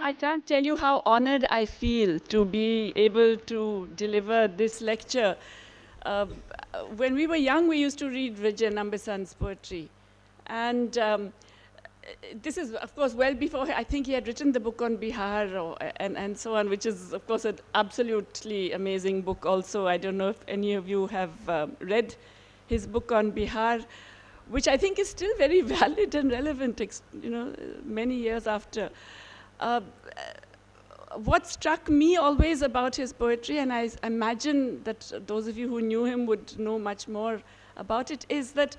I can't tell you how honored I feel to be able to deliver this lecture. Uh, when we were young, we used to read Vijay Nambisan's poetry. And this is, of course, well before, I think he had written the book on Bihar and so on, which is, of course, an absolutely amazing book also. I don't know if any of you have read his book on Bihar, which I think is still very valid and relevant, many years after. Uh, what struck me always about his poetry, and I imagine that those of you who knew him would know much more about it, is that,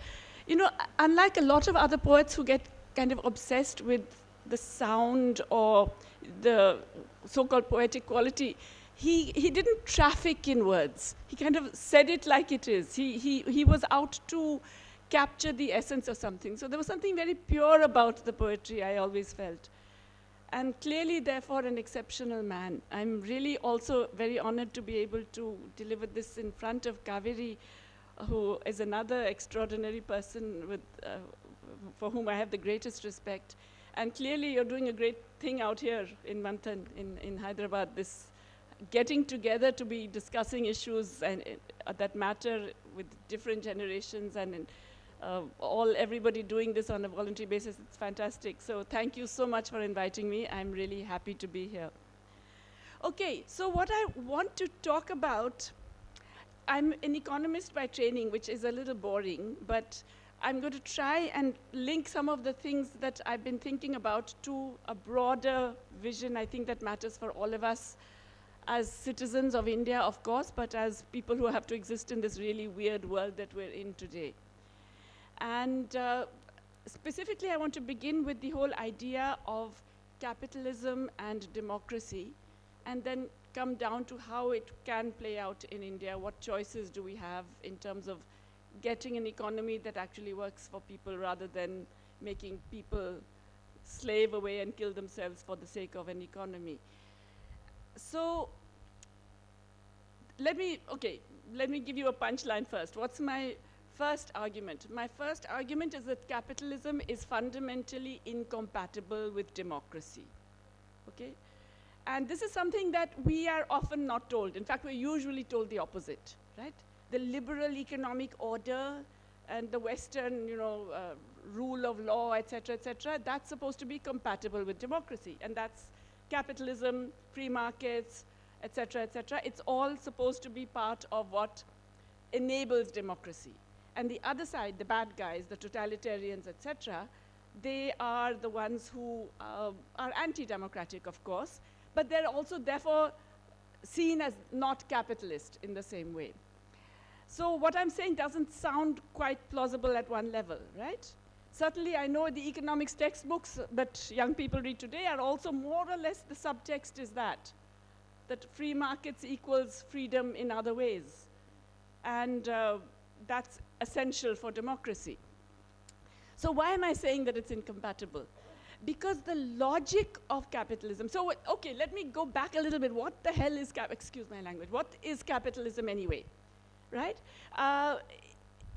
unlike a lot of other poets who get kind of obsessed with the sound or the so-called poetic quality, he didn't traffic in words. He kind of said it like it is. He was out to capture the essence of something. So there was something very pure about the poetry, I always felt. And clearly, therefore, an exceptional man. I'm really also very honored to be able to deliver this in front of Kaveri, who is another extraordinary person for whom I have the greatest respect. And clearly, you're doing a great thing out here in Manthan, in Hyderabad, this getting together to be discussing issues that matter with different generations and everybody doing this on a voluntary basis. It's fantastic. So thank you so much for inviting me. I'm really happy to be here. Okay, so what I want to talk about, I'm an economist by training, which is a little boring, but I'm going to try and link some of the things that I've been thinking about to a broader vision, I think, that matters for all of us as citizens of India, of course, but as people who have to exist in this really weird world that we're in today. And specifically, I want to begin with the whole idea of capitalism and democracy, and then come down to how it can play out in India. What choices do we have in terms of getting an economy that actually works for people rather than making people slave away and kill themselves for the sake of an economy. So let me give you a punchline first. What's my first argument? My first argument is that capitalism is fundamentally incompatible with democracy, okay? And this is something that we are often not told. In fact, we're usually told the opposite, right? The liberal economic order and the Western, rule of law, et cetera, that's supposed to be compatible with democracy. And that's capitalism, free markets, et cetera, it's all supposed to be part of what enables democracy. And the other side, the bad guys, the totalitarians, et cetera, they are the ones who are anti-democratic, of course, but they're also therefore seen as not capitalist in the same way. So what I'm saying doesn't sound quite plausible at one level, right? Certainly, I know the economics textbooks that young people read today are also more or less the subtext is that free markets equals freedom in other ways. And that's essential for democracy. So why am I saying that it's incompatible? Because the logic of capitalism, so okay, let me go back a little bit. What the hell is, excuse my language, what is capitalism anyway, right?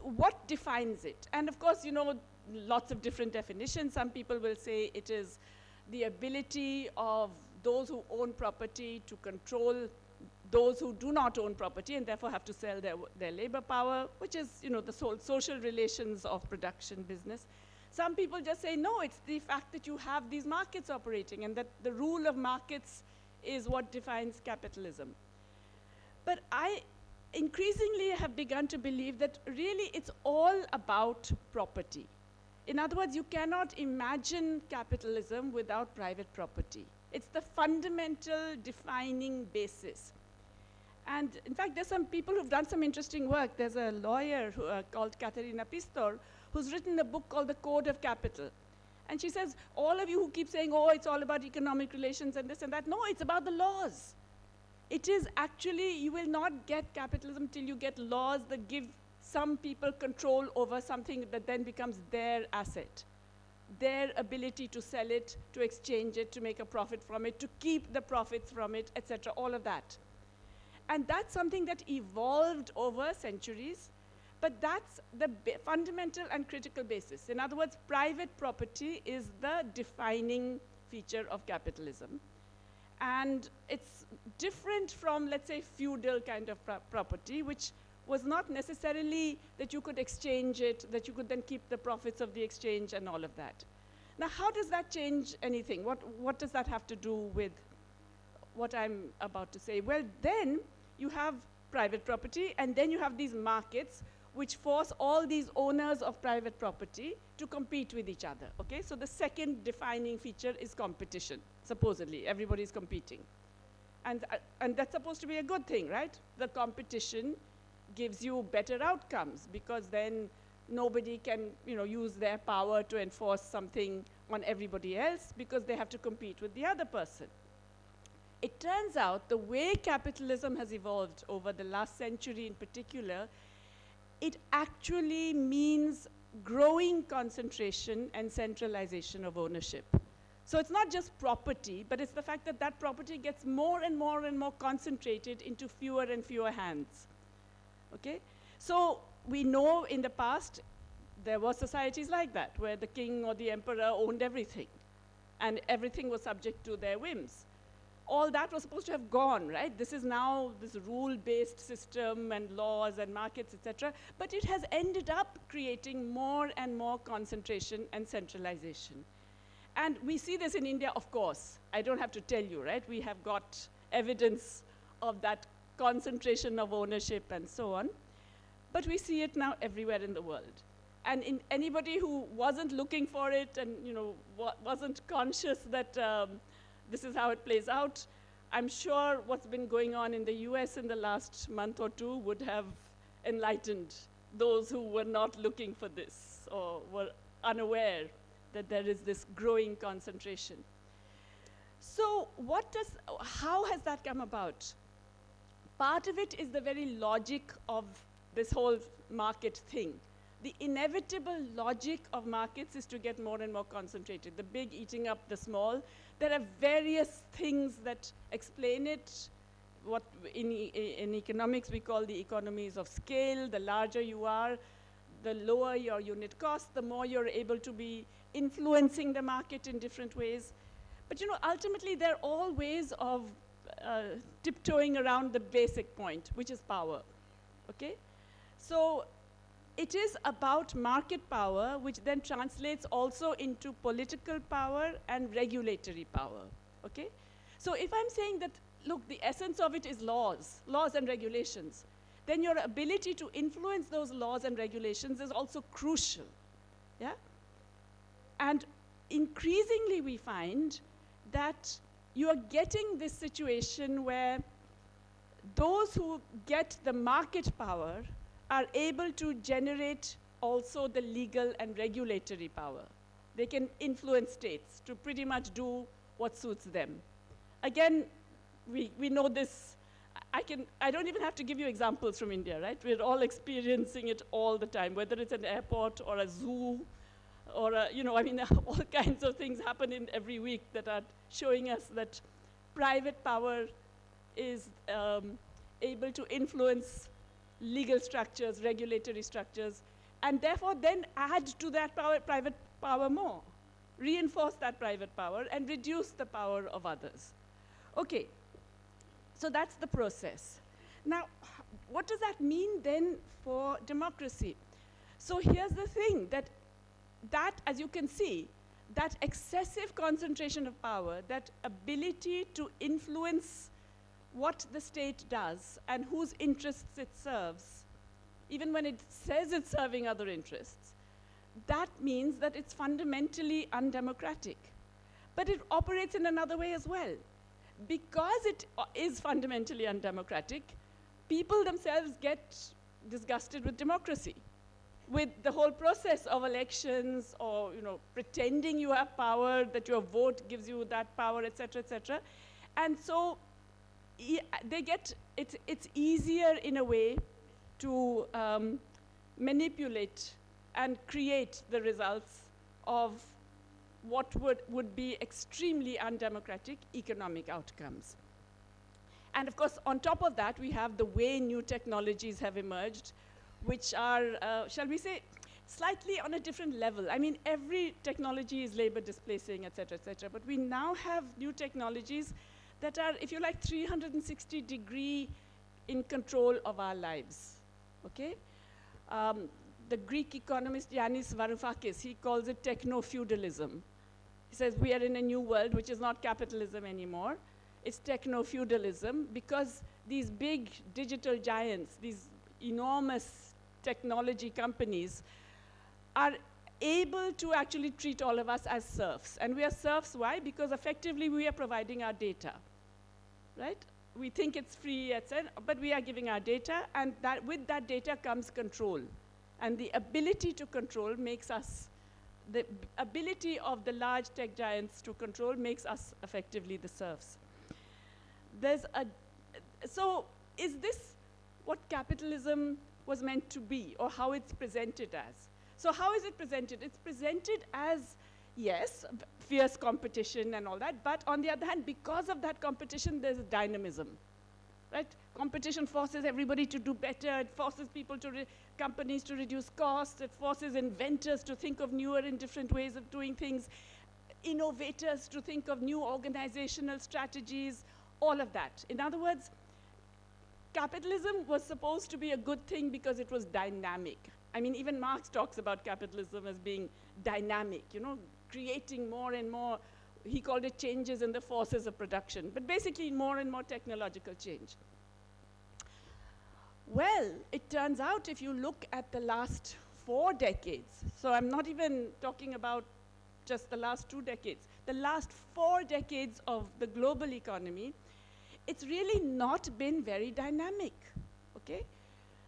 What defines it? And of course, lots of different definitions. Some people will say it is the ability of those who own property to control those who do not own property and therefore have to sell their labor power, which is, the social relations of production business. Some people just say, no, it's the fact that you have these markets operating and that the rule of markets is what defines capitalism. But I increasingly have begun to believe that really it's all about property. In other words, you cannot imagine capitalism without private property. It's the fundamental defining basis. And in fact, there's some people who've done some interesting work. There's a lawyer called Katerina Pistor who's written a book called The Code of Capital. And she says, all of you who keep saying, oh, it's all about economic relations and this and that, no, it's about the laws. It is actually, you will not get capitalism till you get laws that give some people control over something that then becomes their asset, their ability to sell it, to exchange it, to make a profit from it, to keep the profits from it, et cetera, all of that. And that's something that evolved over centuries, but that's the fundamental and critical basis. In other words, private property is the defining feature of capitalism. And it's different from, let's say, feudal kind of property, which was not necessarily that you could exchange it, that you could then keep the profits of the exchange and all of that. Now, how does that change anything? What does that have to do with what I'm about to say? Well, then you have private property, and then you have these markets which force all these owners of private property to compete with each other, okay? So the second defining feature is competition, supposedly. Everybody's competing. And that's supposed to be a good thing, right? The competition gives you better outcomes, because then nobody can, use their power to enforce something on everybody else, because they have to compete with the other person. It turns out the way capitalism has evolved over the last century in particular, it actually means growing concentration and centralization of ownership. So it's not just property, but it's the fact that that property gets more and more and more concentrated into fewer and fewer hands. Okay? So we know in the past there were societies like that, where the king or the emperor owned everything, and everything was subject to their whims. All that was supposed to have gone, right? This is now this rule-based system and laws and markets, etc. But it has ended up creating more and more concentration and centralization. And we see this in India, of course. I don't have to tell you, right? We have got evidence of that concentration of ownership and so on. But we see it now everywhere in the world. And in anybody who wasn't looking for it and wasn't conscious that this is how it plays out, I'm sure what's been going on in the US in the last month or two would have enlightened those who were not looking for this or were unaware that there is this growing concentration. So how has that come about? Part of it is the very logic of this whole market thing. The inevitable logic of markets is to get more and more concentrated, the big eating up the small. There are various things that explain it, what in economics we call the economies of scale. The larger you are, the lower your unit cost, the more you're able to be influencing the market in different ways. But ultimately they're all ways of tiptoeing around the basic point, which is power, okay? So it is about market power, which then translates also into political power and regulatory power, okay? So if I'm saying that, look, the essence of it is laws and regulations, then your ability to influence those laws and regulations is also crucial, yeah? And increasingly we find that you are getting this situation where those who get the market power are able to generate also the legal and regulatory power. They can influence states to pretty much do what suits them. Again, we know this. I don't even have to give you examples from India, right? We're all experiencing it all the time, whether it's an airport or a zoo or all kinds of things happen in every week that are showing us that private power is able to influence legal structures, regulatory structures, and therefore then add to that private power more, reinforce that private power, and reduce the power of others. Okay, so that's the process. Now, what does that mean then for democracy? So here's the thing, that as you can see, that excessive concentration of power, that ability to influence what the state does and whose interests it serves, even when it says it's serving other interests, that means that it's fundamentally undemocratic. But it operates in another way as well. Because it is fundamentally undemocratic, people themselves get disgusted with democracy, with the whole process of elections, or pretending you have power, that your vote gives you that power, et cetera, and so it's easier in a way to manipulate and create the results of what would be extremely undemocratic economic outcomes. And of course, on top of that, we have the way new technologies have emerged, which are, shall we say, slightly on a different level. I mean, every technology is labor displacing, et cetera, but we now have new technologies that are, if you like, 360-degree in control of our lives, okay? The Greek economist Yanis Varoufakis, he calls it techno-feudalism. He says we are in a new world, which is not capitalism anymore. It's techno-feudalism because these big digital giants, these enormous technology companies, are able to actually treat all of us as serfs. And we are serfs, why? Because effectively we are providing our data, right? We think it's free, etc., but we are giving our data, and that, with that data comes control. And the ability to control makes us, the ability of the large tech giants to control makes us effectively the serfs. So is this what capitalism was meant to be, or how it's presented as? So how is it presented? It's presented as, yes, fierce competition and all that, but on the other hand, because of that competition, there's a dynamism, right? Competition forces everybody to do better. It forces people to, companies to reduce costs. It forces inventors to think of newer and different ways of doing things, innovators to think of new organizational strategies, all of that. In other words, capitalism was supposed to be a good thing because it was dynamic. I mean, even Marx talks about capitalism as being dynamic, you know, creating more and more, he called it changes in the forces of production, but basically more and more technological change. Well, it turns out if you look at the last 4 decades, so I'm not even talking about just the last 2 decades, the last 4 decades of the global economy, it's really not been very dynamic, okay?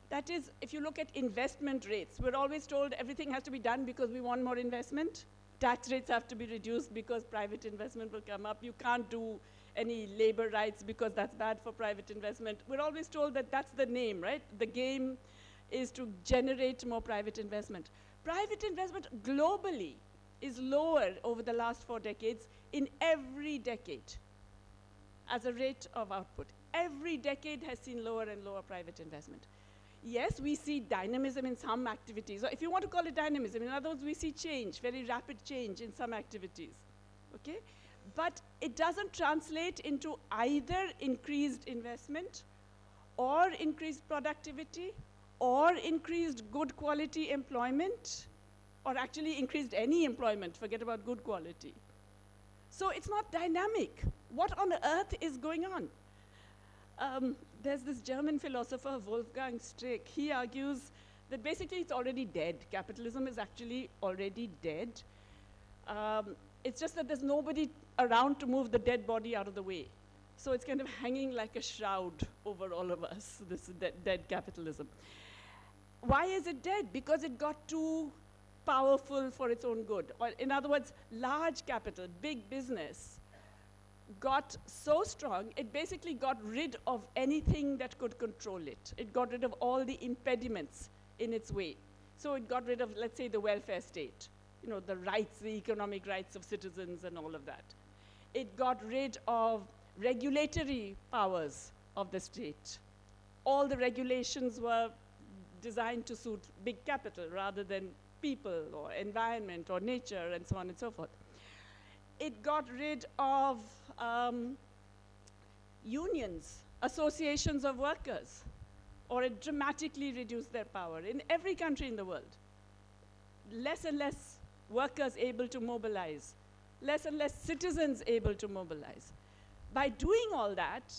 That is, if you look at investment rates, we're always told everything has to be done because we want more investment. Tax rates have to be reduced because private investment will come up. You can't do any labor rights because that's bad for private investment. We're always told that that's the name, right? The game is to generate more private investment. Private investment globally is lower over the last 4 decades in every decade as a rate of output. Every decade has seen lower and lower private investment. Yes, we see dynamism in some activities, or if you want to call it dynamism, in other words, we see change, very rapid change in some activities, okay? But it doesn't translate into either increased investment or increased productivity or increased good quality employment or actually increased any employment, forget about good quality. So it's not dynamic. What on earth is going on? There's this German philosopher, Wolfgang Streeck. He argues that basically it's already dead. Capitalism is actually already dead. It's just that there's nobody around to move the dead body out of the way. So it's kind of hanging like a shroud over all of us, this dead capitalism. Why is it dead? Because it got too powerful for its own good. Or in other words, large capital, big business, got so strong, it basically got rid of anything that could control it. It got rid of all the impediments in its way. So it got rid of, let's say, the welfare state, you know, the rights, the economic rights of citizens and all of that. It got rid of regulatory powers of the state. All the regulations were designed to suit big capital rather than people or environment or nature and so on and so forth. It got rid of unions, associations of workers, or it dramatically reduced their power in every country in the world. Less and less workers able to mobilize, less and less citizens able to mobilize. By doing all that,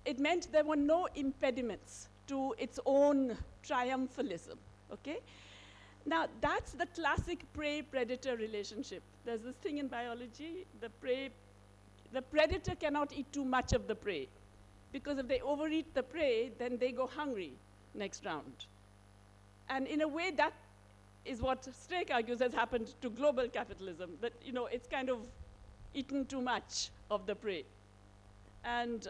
it meant there were no impediments to its own triumphalism, okay? Now, that's the classic prey-predator relationship. There's this thing in biology, the predator cannot eat too much of the prey, because if they overeat the prey, then they go hungry next round. And in a way, that is what Streeck argues has happened to global capitalism, that, you know, it's kind of eaten too much of the prey. And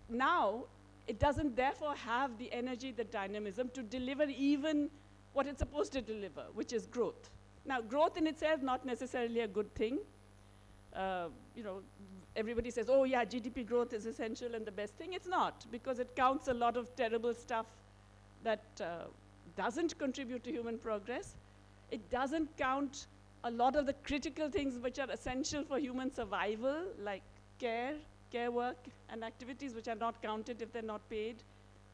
now, it doesn't therefore have the energy, the dynamism to deliver even what it's supposed to deliver, which is growth. Now, growth in itself, not necessarily a good thing. You know, everybody says, oh yeah, GDP growth is essential and the best thing. It's not, because it counts a lot of terrible stuff that doesn't contribute to human progress. It doesn't count a lot of the critical things which are essential for human survival, like care, care work and activities which are not counted if they're not paid,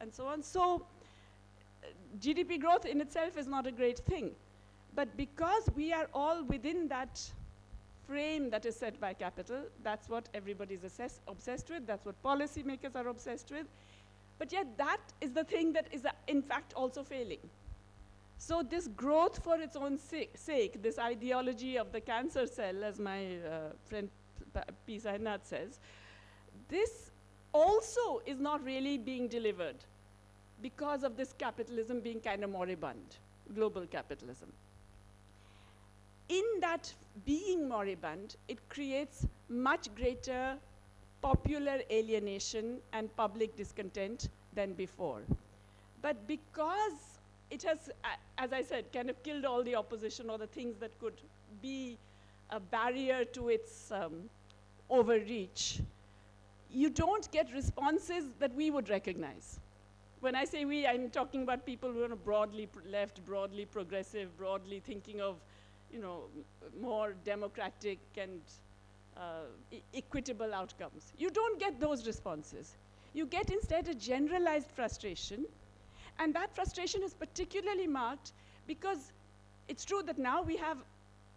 and so on. So GDP growth in itself is not a great thing. But because we are all within that frame that is set by capital, that's what everybody's obsessed with, that's what policymakers are obsessed with. But yet that is the thing that is in fact also failing. So this growth for its own sake, this ideology of the cancer cell, as my friend P. Sainath says, this also is not really being delivered because of this capitalism being kind of moribund, global capitalism. In that being moribund, it creates much greater popular alienation and public discontent than before. But because it has, as I said, kind of killed all the opposition or the things that could be a barrier to its overreach, you don't get responses that we would recognize. When I say we, I'm talking about people who are broadly left, broadly progressive, broadly thinking of, you know, more democratic and equitable outcomes. You don't get those responses. You get instead a generalized frustration, and that frustration is particularly marked because it's true that now we have,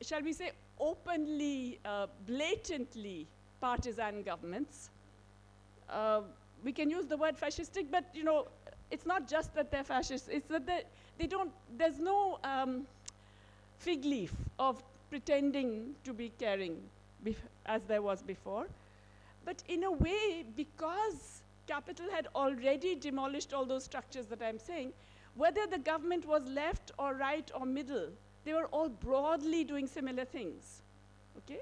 shall we say, openly, blatantly partisan governments. We can use the word fascistic, but you know, it's not just that they're fascist, it's that they don't, there's no fig leaf of pretending to be caring as there was before. But in a way, because capital had already demolished all those structures that I'm saying, whether the government was left or right or middle, they were all broadly doing similar things, okay?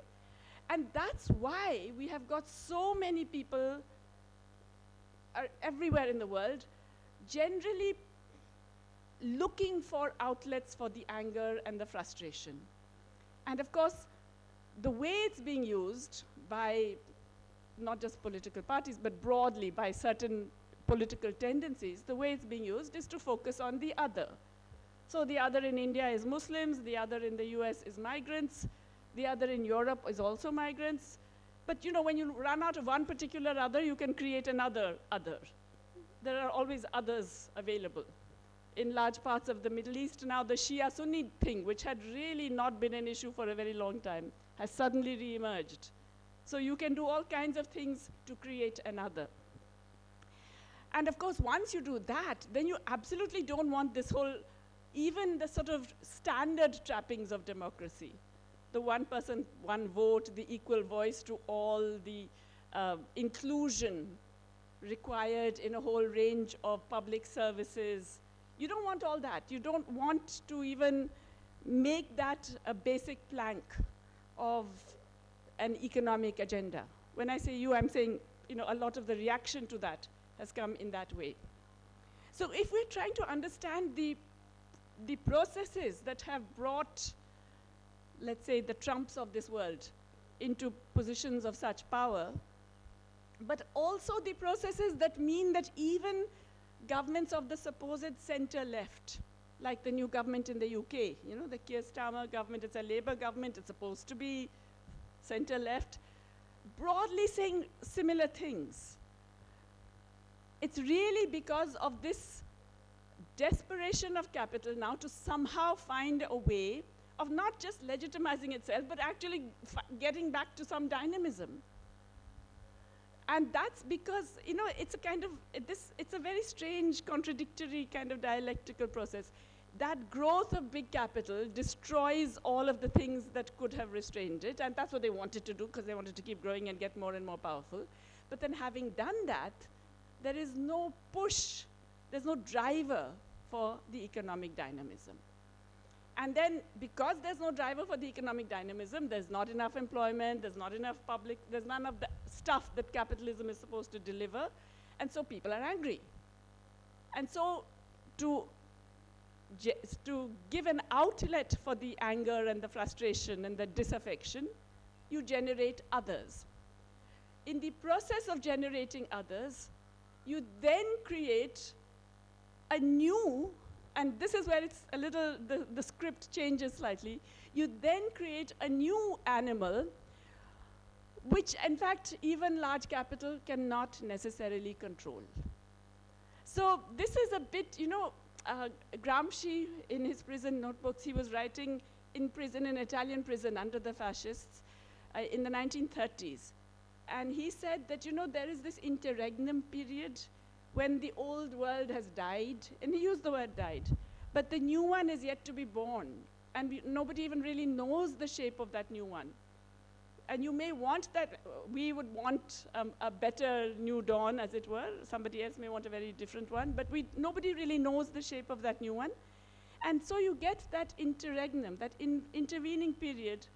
And that's why we have got so many people everywhere in the world generally looking for outlets for the anger and the frustration. And of course, the way it's being used by not just political parties, but broadly by certain political tendencies, the way it's being used is to focus on the other. So the other in India is Muslims, the other in the US is migrants, the other in Europe is also migrants. But you know, when you run out of one particular other, you can create another other. There are always others available. In large parts of the Middle East now, the Shia-Sunni thing, which had really not been an issue for a very long time, has suddenly re-emerged. So you can do all kinds of things to create another. And of course, once you do that, then you absolutely don't want this whole, even the sort of standard trappings of democracy. The one person, one vote, the equal voice to all, the inclusion required in a whole range of public services. You don't want all that. You don't want to even make that a basic plank of an economic agenda. When I say you, I'm saying, you know, a lot of the reaction to that has come in that way. So if we're trying to understand the processes that have brought, let's say, the Trumps of this world into positions of such power, but also the processes that mean that even governments of the supposed center-left, like the new government in the UK, you know, the Keir Starmer government, it's a Labour government, it's supposed to be center-left, broadly saying similar things. It's really because of this desperation of capital now to somehow find a way of not just legitimizing itself, but actually getting back to some dynamism. And that's because, you know, it's a kind of, it's a very strange, contradictory kind of dialectical process. That growth of big capital destroys all of the things that could have restrained it, and that's what they wanted to do, because they wanted to keep growing and get more and more powerful. But then having done that, there is no push, there's no driver for the economic dynamism. And then, because there's no driver for the economic dynamism, there's not enough employment, there's not enough public, there's none of the stuff that capitalism is supposed to deliver, and so people are angry. And so to give an outlet for the anger and the frustration and the disaffection, you generate others. In the process of generating others, you then create a new, and this is where it's a little, the script changes slightly, you then create a new animal which in fact even large capital cannot necessarily control. So this is a bit, Gramsci in his prison notebooks, he was writing in prison, in Italian prison under the fascists in the 1930s. And he said that, there is this interregnum period when the old world has died, and he used the word died, but the new one is yet to be born, and nobody even really knows the shape of that new one. And you may want that, we would want a better new dawn, as it were. Somebody else may want a very different one, but nobody really knows the shape of that new one. And so you get that interregnum, that intervening period,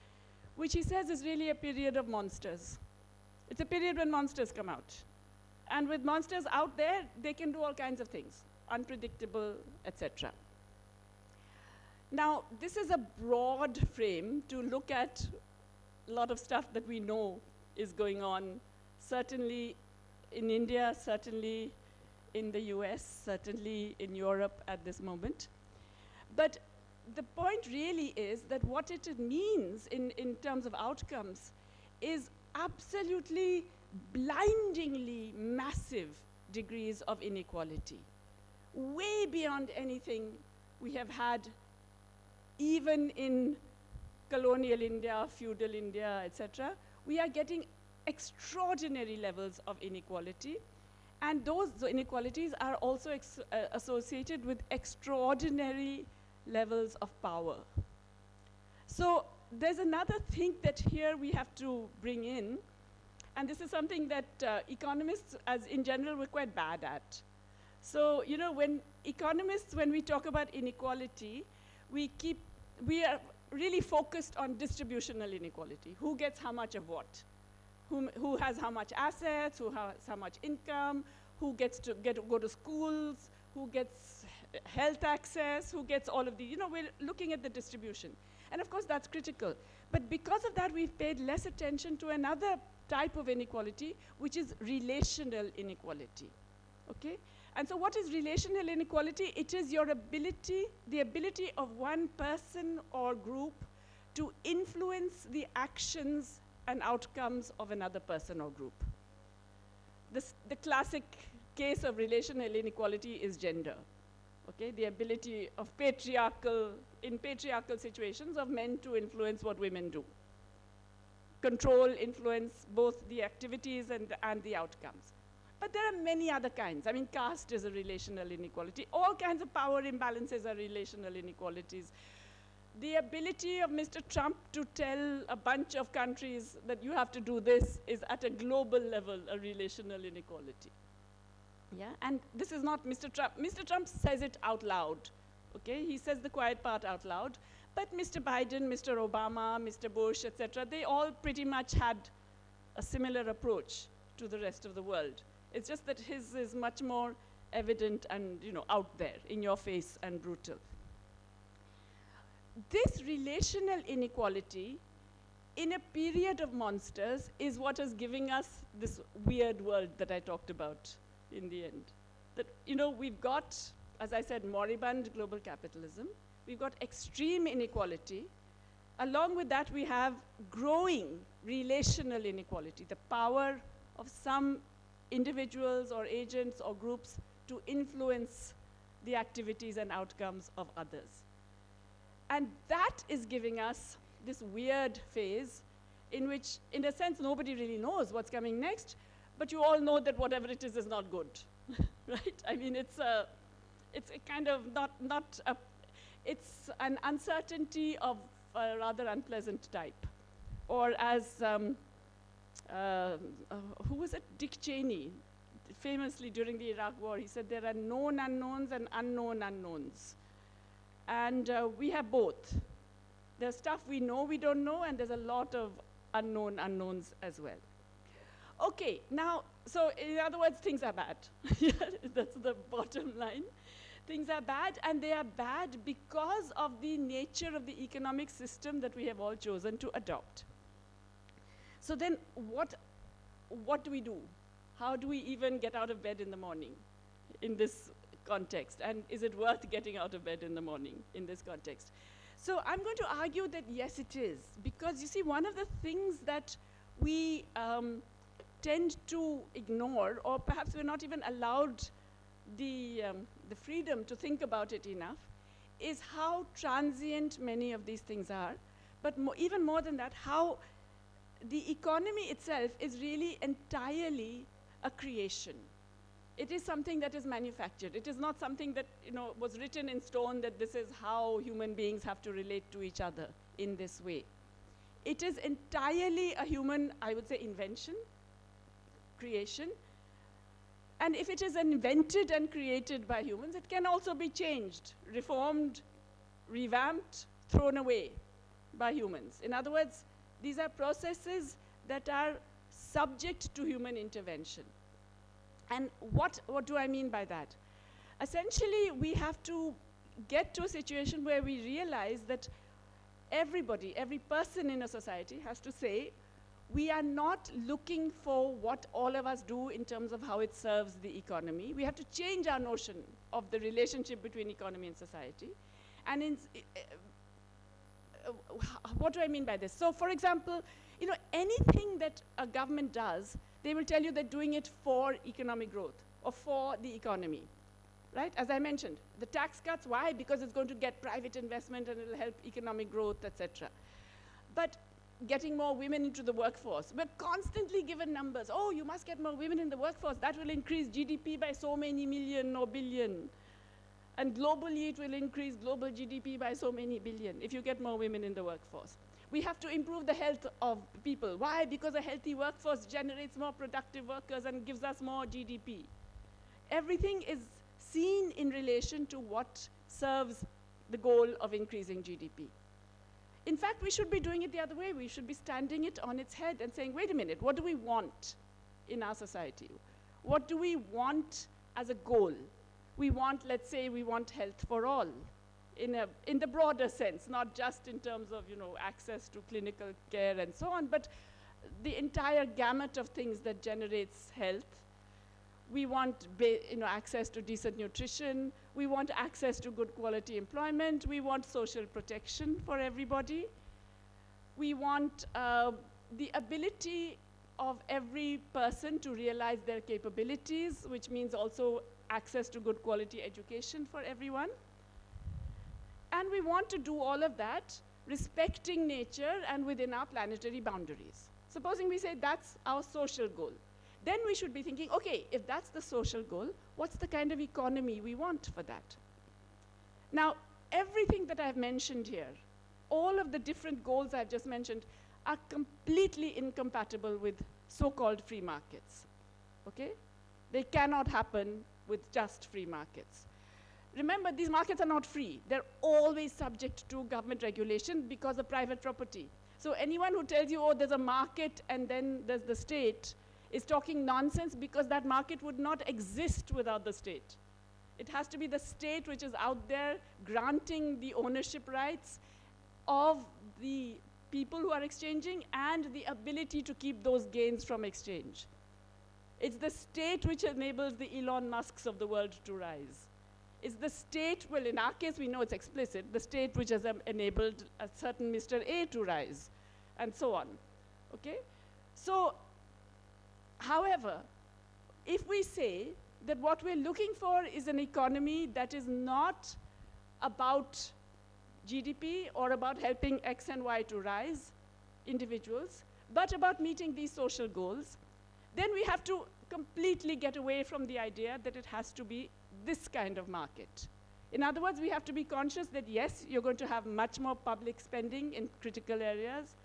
which he says is really a period of monsters. It's a period when monsters come out. And with monsters out there, they can do all kinds of things, unpredictable, etc. Now, this is a broad frame to look at a lot of stuff that we know is going on, certainly in India, certainly in the US, certainly in Europe at this moment. But the point really is that what it means in terms of outcomes is absolutely blindingly massive degrees of inequality, way beyond anything we have had even in colonial India, feudal India, etc. We are getting extraordinary levels of inequality, and those inequalities are also associated with extraordinary levels of power. So there's another thing that here we have to bring in, and this is something that economists, as in general, were quite bad at. So, when economists, when we talk about inequality, we are really focused on distributional inequality. Who gets how much of what? Who has how much assets, who has how much income, who gets to go to schools, who gets health access, who gets all of the, we're looking at the distribution. And of course, that's critical. But because of that, we've paid less attention to another type of inequality, which is relational inequality, okay? And so what is relational inequality? It is your ability, the ability of one person or group to influence the actions and outcomes of another person or group. The classic case of relational inequality is gender, okay? The ability of in patriarchal situations of men to influence what women do. Control, influence both the activities and the outcomes. But there are many other kinds. I mean, caste is a relational inequality. All kinds of power imbalances are relational inequalities. The ability of Mr. Trump to tell a bunch of countries that you have to do this is at a global level a relational inequality. Yeah, and this is not Mr. Trump. Mr. Trump says it out loud, okay? He says the quiet part out loud. But Mr. Biden, Mr. Obama, Mr. Bush, etc., they all pretty much had a similar approach to the rest of the world. It's just that his is much more evident and, out there, in your face and brutal. This relational inequality in a period of monsters is what is giving us this weird world that I talked about in the end. That, we've got, as I said, moribund global capitalism. We've got extreme inequality. Along with that, we have growing relational inequality, the power of some individuals or agents or groups to influence the activities and outcomes of others. And that is giving us this weird phase in which, in a sense, nobody really knows what's coming next, but you all know that whatever it is not good, right? I mean, it's a kind of it's an uncertainty of a rather unpleasant type. Or as, who was it? Dick Cheney, famously during the Iraq War, he said there are known unknowns and unknown unknowns. And we have both. There's stuff we know we don't know, and there's a lot of unknown unknowns as well. Okay, now, so in other words, things are bad. That's the bottom line. Things are bad, and they are bad because of the nature of the economic system that we have all chosen to adopt. So then what do we do? How do we even get out of bed in the morning in this context? And is it worth getting out of bed in the morning in this context? So I'm going to argue that yes, it is. Because you see, one of the things that we tend to ignore, or perhaps we're not even allowed the freedom to think about it enough, is how transient many of these things are, but even more than that, how the economy itself is really entirely a creation. It is something that is manufactured. It is not something that was written in stone that this is how human beings have to relate to each other in this way. It is entirely a human, I would say, invention, creation. And if it is invented and created by humans, it can also be changed, reformed, revamped, thrown away by humans. In other words, these are processes that are subject to human intervention. And what do I mean by that? Essentially, we have to get to a situation where we realize that everybody, every person in a society has to say, we are not looking for what all of us do in terms of how it serves the economy. We have to change our notion of the relationship between economy and society. And what do I mean by this? So, for example, anything that a government does, they will tell you they're doing it for economic growth or for the economy, right? As I mentioned, the tax cuts, why? Because it's going to get private investment and it'll help economic growth, etc. But getting more women into the workforce, we're constantly given numbers. Oh, you must get more women in the workforce. That will increase GDP by so many million or billion. And globally, it will increase global GDP by so many billion if you get more women in the workforce. We have to improve the health of people. Why? Because a healthy workforce generates more productive workers and gives us more GDP. Everything is seen in relation to what serves the goal of increasing GDP. In fact, we should be doing it the other way. We should be standing it on its head and saying, wait a minute, what do we want in our society? What do we want as a goal? We want, let's say, we want health for all in the broader sense, not just in terms of, access to clinical care and so on, but the entire gamut of things that generates health. We want access to decent nutrition. We want access to good quality employment. We want social protection for everybody. We want the ability of every person to realize their capabilities, which means also access to good quality education for everyone. And we want to do all of that respecting nature and within our planetary boundaries. Supposing we say that's our social goal. Then we should be thinking, okay, if that's the social goal, what's the kind of economy we want for that? Now, everything that I've mentioned here, all of the different goals I've just mentioned, are completely incompatible with so-called free markets, okay? They cannot happen with just free markets. Remember, these markets are not free. They're always subject to government regulation because of private property. So anyone who tells you, oh, there's a market and then there's the state, is talking nonsense, because that market would not exist without the state. It has to be the state which is out there granting the ownership rights of the people who are exchanging and the ability to keep those gains from exchange. It's the state which enables the Elon Musks of the world to rise. It's the state, well, in our case, we know it's explicit, the state which has enabled a certain Mr. A to rise, and so on, okay? So, however, if we say that what we're looking for is an economy that is not about GDP or about helping X and Y to rise, individuals, but about meeting these social goals, then we have to completely get away from the idea that it has to be this kind of market. In other words, we have to be conscious that, yes, you're going to have much more public spending in critical areas.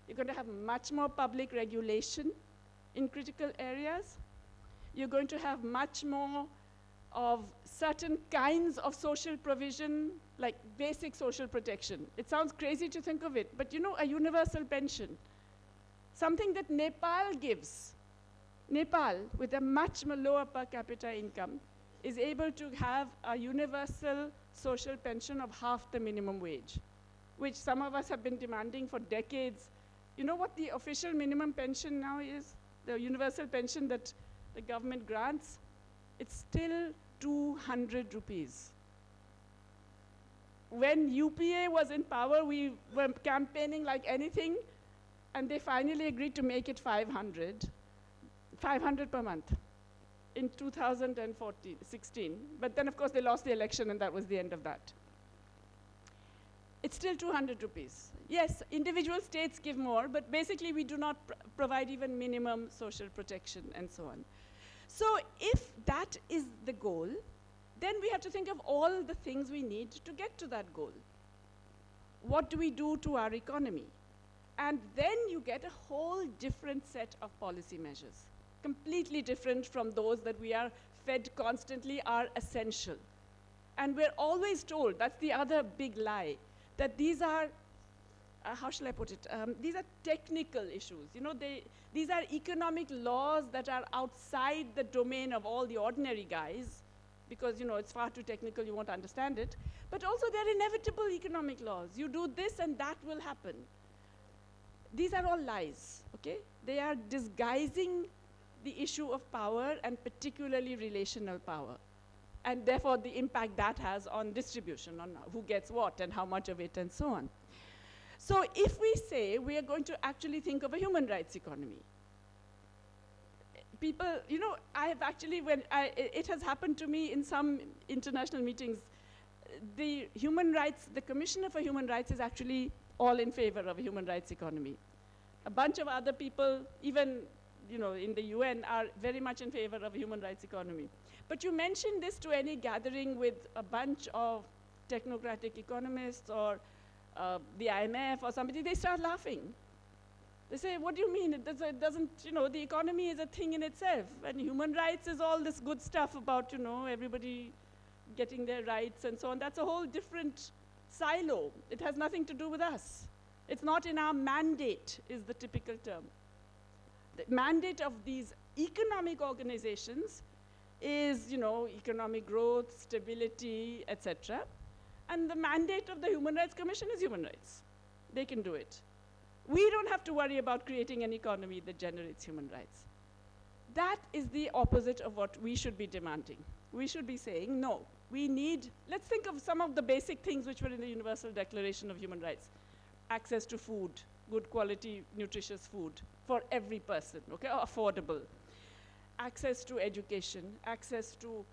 You're going to have much more public regulation in critical areas. You're going to have much more of certain kinds of social provision, like basic social protection. It sounds crazy to think of it, but a universal pension, something that Nepal gives. Nepal, with a much lower per capita income, is able to have a universal social pension of half the minimum wage, which some of us have been demanding for decades. You know what the official minimum pension now is? The universal pension that the government grants? It's still 200 rupees. When UPA was in power, we were campaigning like anything And they finally agreed to make it 500 per month in 2016. But then, of course, they lost the election, and that was the end of that. It's still 200 rupees. Yes, individual states give more, but basically we do not provide even minimum social protection and so on. So if that is the goal, then we have to think of all the things we need to get to that goal. What do we do to our economy? And then you get a whole different set of policy measures, completely different from those that we are fed constantly are essential. And we're always told, that's the other big lie, that these are, how shall I put it? These are technical issues. You know, these are economic laws that are outside the domain of all the ordinary guys, because, you know, it's far too technical, you won't understand it. But also they're inevitable economic laws. You do this and that will happen. These are all lies, okay? They are disguising the issue of power, and particularly relational power, and therefore the impact that has on distribution, on who gets what and how much of it and so on. So if we say we are going to actually think of a human rights economy, people, you know, I have actually, it has happened to me in some international meetings, the Commissioner for Human Rights is actually all in favor of a human rights economy. A bunch of other people, even, you know, in the UN, are very much in favor of a human rights economy. But you mention this to any gathering with a bunch of technocratic economists or the IMF or somebody, they start laughing. They say, what do you mean? It doesn't, you know, the economy is a thing in itself. And human rights is all this good stuff about, you know, everybody getting their rights and so on. That's a whole different silo. It has nothing to do with us. It's not in our mandate, is the typical term. The mandate of these economic organizations is, you know, economic growth, stability, etc. And the mandate of the Human Rights Commission is human rights. They can do it. We don't have to worry about creating an economy that generates human rights. That is the opposite of what we should be demanding. We should be saying, no, we need, let's think of some of the basic things which were in the Universal Declaration of Human Rights. Access to food, good quality, nutritious food for every person, okay, or affordable. Access to education, access to,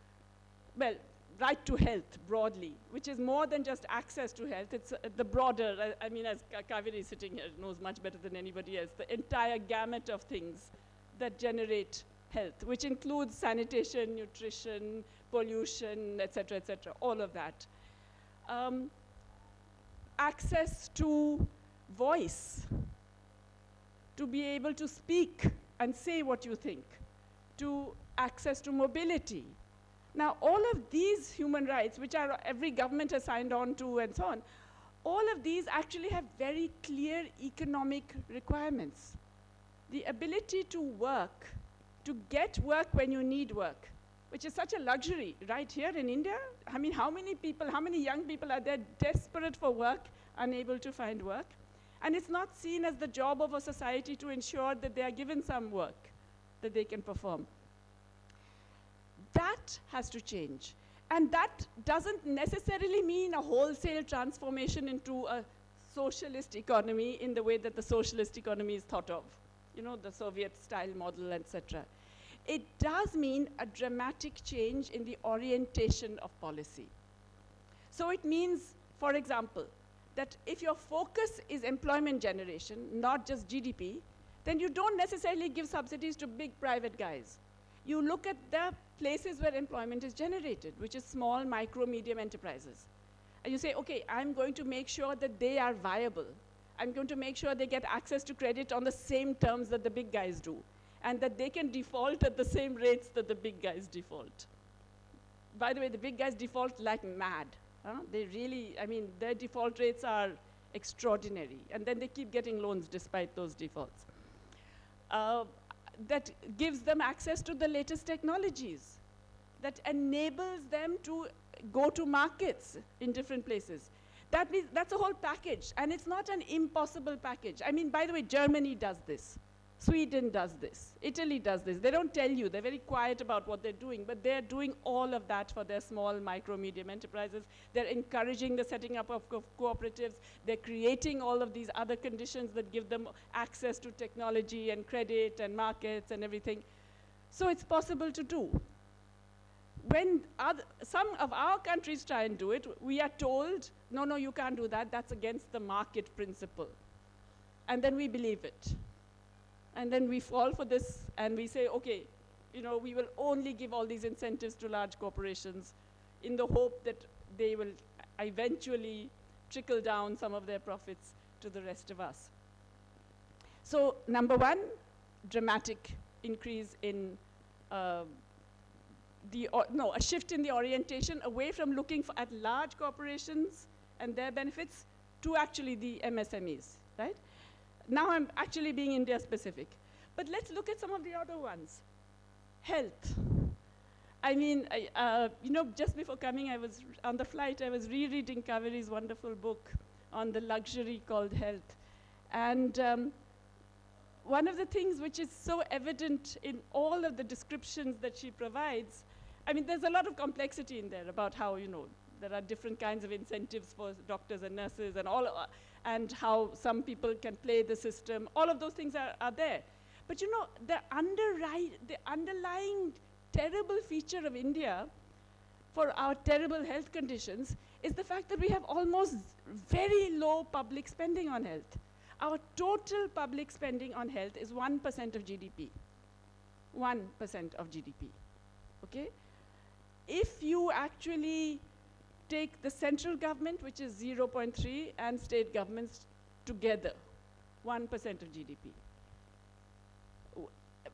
well, right to health broadly, which is more than just access to health. It's the broader, I mean, as Kaveri is sitting here, knows much better than anybody else, the entire gamut of things that generate health, which includes sanitation, nutrition, pollution, et cetera, all of that. Access to voice, to be able to speak and say what you think, to access to mobility. Now, all of these human rights, which are every government has signed on to and so on, all of these actually have very clear economic requirements. The ability to work, to get work when you need work, which is such a luxury right here in India. I mean, how many people, how many young people are there desperate for work, unable to find work? And it's not seen as the job of a society to ensure that they are given some work that they can perform. That has to change. And that doesn't necessarily mean a wholesale transformation into a socialist economy in the way that the socialist economy is thought of, you know, the Soviet-style model, etc. It does mean a dramatic change in the orientation of policy. So it means, for example, that if your focus is employment generation, not just GDP, then you don't necessarily give subsidies to big private guys. You look at the places where employment is generated, which is small, micro, medium enterprises. And you say, okay, I'm going to make sure that they are viable. I'm going to make sure they get access to credit on the same terms that the big guys do, and that they can default at the same rates that the big guys default. By the way, the big guys default like mad. They really, I mean, their default rates are extraordinary, and then they keep getting loans despite those defaults. That gives them access to the latest technologies, that enables them to go to markets in different places. That means that's a whole package, and it's not an impossible package. I mean, by the way, Germany does this. Sweden does this. Italy does this. They don't tell you. They're very quiet about what they're doing, but they're doing all of that for their small, micro, medium enterprises. They're encouraging the setting up of cooperatives. They're creating all of these other conditions that give them access to technology and credit and markets and everything. So it's possible to do. When some of our countries try and do it, we are told, no, no, you can't do that. That's against the market principle. And then we believe it. And then we fall for this, and we say, okay, you know, we will only give all these incentives to large corporations in the hope that they will eventually trickle down some of their profits to the rest of us. So number one, dramatic increase in a shift in the orientation away from looking at large corporations and their benefits to actually the MSMEs, right? Now I'm actually being India specific. But let's look at some of the other ones. Health. I mean, you know, just before coming, I was on the flight, I was rereading Kaveri's wonderful book on the luxury called health. And one of the things which is so evident in all of the descriptions that she provides, I mean, there's a lot of complexity in there about how, you know, there are different kinds of incentives for doctors and nurses and all, and how some people can play the system. All of those things are there. But you know, the underlying terrible feature of India for our terrible health conditions is the fact that we have almost very low public spending on health. Our total public spending on health is 1% of GDP. 1% of GDP, okay? If you actually take the central government, which is 0.3, and state governments together, 1% of GDP.